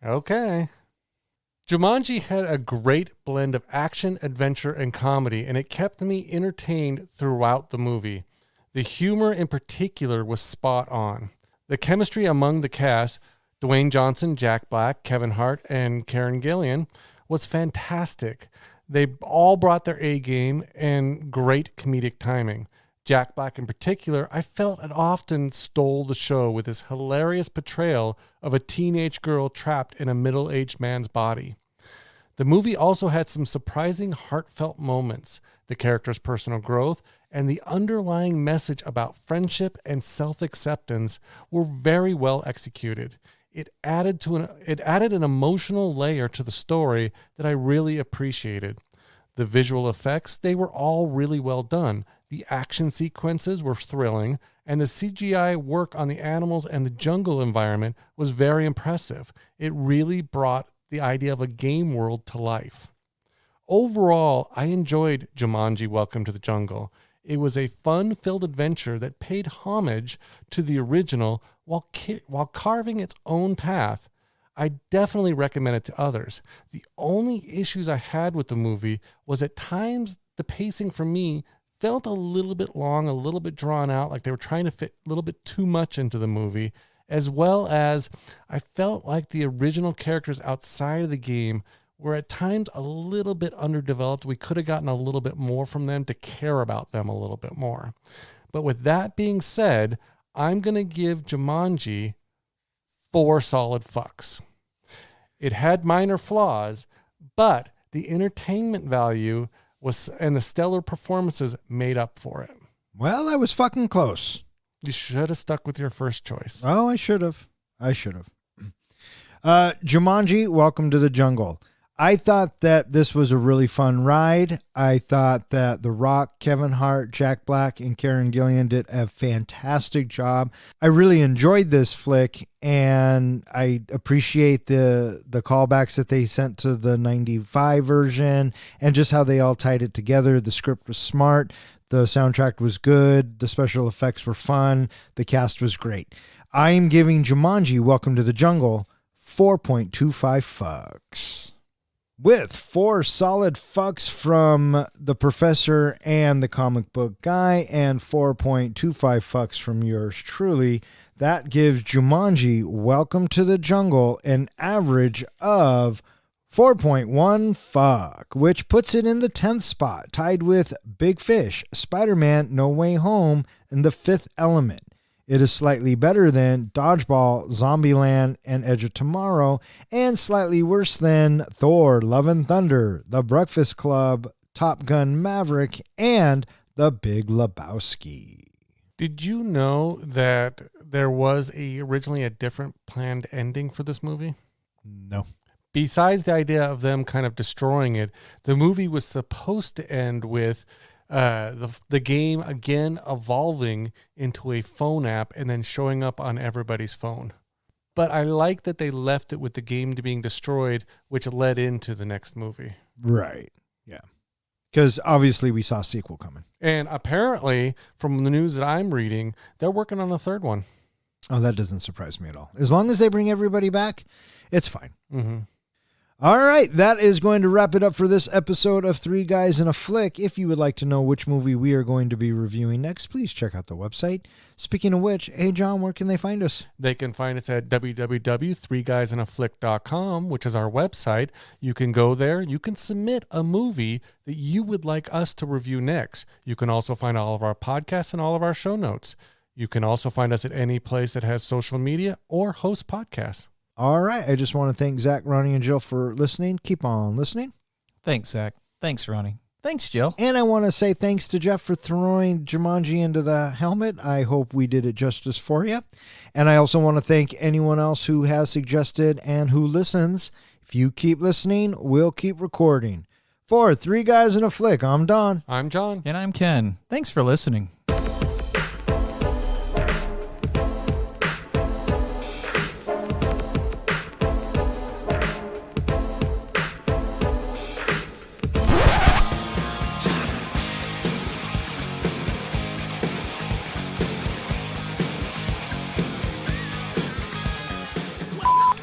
Okay. Jumanji had a great blend of action, adventure, and comedy, and it kept me entertained throughout the movie. The humor in particular was spot on. The chemistry among the cast, Dwayne Johnson, Jack Black, Kevin Hart, and Karen Gillan, was fantastic. They all brought their A game and great comedic timing. Jack Black in particular, I felt it often stole the show with his hilarious portrayal of a teenage girl trapped in a middle-aged man's body. The movie also had some surprising heartfelt moments. The character's personal growth and the underlying message about friendship and self-acceptance were very well executed. It added an emotional layer to the story that I really appreciated. The visual effects, they were all really well done. The action sequences were thrilling, and the CGI work on the animals and the jungle environment was very impressive. It really brought the idea of a game world to life. Overall, I enjoyed Jumanji: Welcome to the Jungle. It was a fun-filled adventure that paid homage to the original while carving its own path. I definitely recommend it to others. The only issues I had with the movie was at times the pacing for me felt a little bit long, a little bit drawn out, like they were trying to fit a little bit too much into the movie, as well as I felt like the original characters outside of the game were at times a little bit underdeveloped. We could have gotten a little bit more from them to care about them a little bit more. But with that being said, I'm going to give Jumanji 4 solid fucks. It had minor flaws, but the entertainment value and the stellar performances made up for it. Well, that was fucking close. You should have stuck with your first choice. Oh, I should have. Jumanji: Welcome to the Jungle. I thought that this was a really fun ride. I thought that The Rock, Kevin Hart, Jack Black, and Karen Gillan did a fantastic job. I really enjoyed this flick, and I appreciate the callbacks that they sent to the 95 version and just how they all tied it together. The script was smart. The soundtrack was good. The special effects were fun. The cast was great. I am giving Jumanji: Welcome to the Jungle 4.25 fucks. With 4 solid fucks from the professor and the comic book guy, and 4.25 fucks from yours truly, that gives Jumanji: Welcome to the Jungle an average of 4.1 fuck, which puts it in the 10th spot, tied with Big Fish, Spider-Man: No Way Home, and The Fifth Element. It is slightly better than Dodgeball, Zombieland, and Edge of Tomorrow, and slightly worse than Thor: Love and Thunder, The Breakfast Club, Top Gun: Maverick, and The Big Lebowski. Did you know that there was originally a different planned ending for this movie? No. besides the idea of them kind of destroying it, the movie was supposed to end with the game again evolving into a phone app and then showing up on everybody's phone. But I like that they left it with the game being destroyed, which led into the next movie. Right. Yeah. Because obviously we saw a sequel coming. And apparently, from the news that I'm reading, they're working on a third one. Oh, that doesn't surprise me at all. As long as they bring everybody back, it's fine. Mm-hmm. All right, that is going to wrap it up for this episode of Three Guys in a Flick. If you would like to know which movie we are going to be reviewing next, please check out the website. Speaking of which, hey, John, where can they find us? They can find us at www.threeguysinaflick.com, which is our website. You can go there. You can submit a movie that you would like us to review next. You can also find all of our podcasts and all of our show notes. You can also find us at any place that has social media or host podcasts. All right. I just want to thank Zach, Ronnie, and Jill for listening. Keep on listening. Thanks, Zach. Thanks, Ronnie. Thanks, Jill. And I want to say thanks to Jeff for throwing Jumanji into the helmet. I hope we did it justice for you. And I also want to thank anyone else who has suggested and who listens. If you keep listening, we'll keep recording. For Three Guys in a Flick, I'm Don. I'm John. And I'm Ken. Thanks for listening.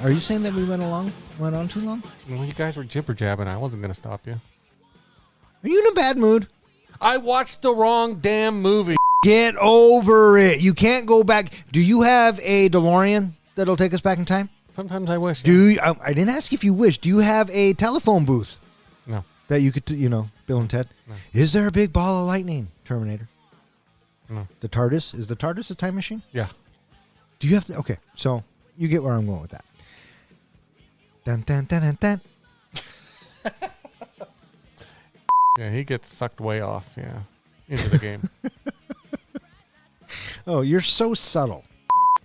Are you saying that we went on too long? Well, you guys were jibber jabbing. I wasn't going to stop you. Are you in a bad mood? I watched the wrong damn movie. Get over it. You can't go back. Do you have a DeLorean that'll take us back in time? Sometimes I wish. Do you, I didn't ask if you wish. Do you have a telephone booth? No. That you could, Bill and Ted? No. Is there a big ball of lightning, Terminator? No. The TARDIS? Is the TARDIS a time machine? Yeah. Do you have to? Okay, so you get where I'm going with that. Dun, dun, dun, dun, dun. Yeah, he gets sucked way off, into the game. Oh, you're so subtle.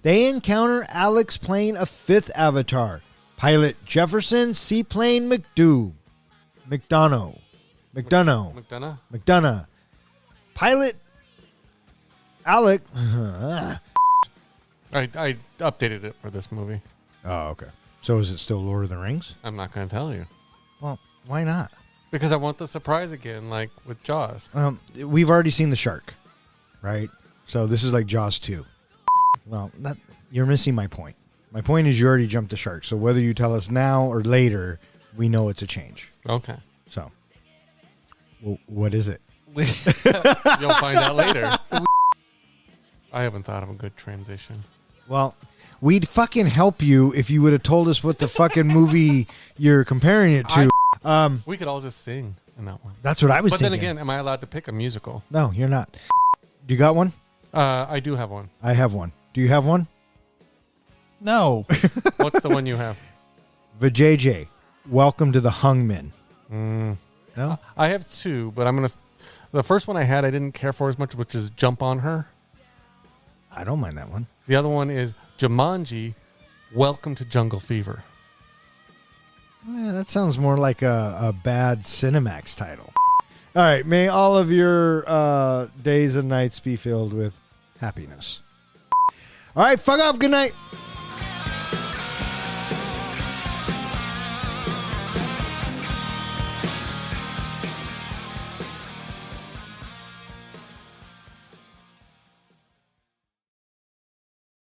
They encounter Alex playing a fifth avatar. Pilot Jefferson, Seaplane McDonough. McDonough. Pilot Alec. I updated it for this movie. Oh, okay. So is it still Lord of the Rings? I'm not going to tell you. Well, why not? Because I want the surprise again, like with Jaws. We've already seen the shark, right? So this is like Jaws 2. Well, you're missing my point. My point is you already jumped the shark. So whether you tell us now or later, we know it's a change. Okay. So, well, what is it? You'll find out later. I haven't thought of a good transition. Well, we'd fucking help you if you would have told us what the fucking movie you're comparing it to. We could all just sing in that one. That's what I was thinking. But then again, am I allowed to pick a musical? No, you're not. Do you got one? I do have one. I have one. Do you have one? No. What's the one you have? Vijay, Welcome to the Hungmen. No? I have two, but the first one I had I didn't care for as much, which is Jump on Her. I don't mind that one. The other one is Jumanji, Welcome to Jungle Fever. Yeah, that sounds more like a bad Cinemax title. All right. May all of your days and nights be filled with happiness. All right. Fuck off. Good night.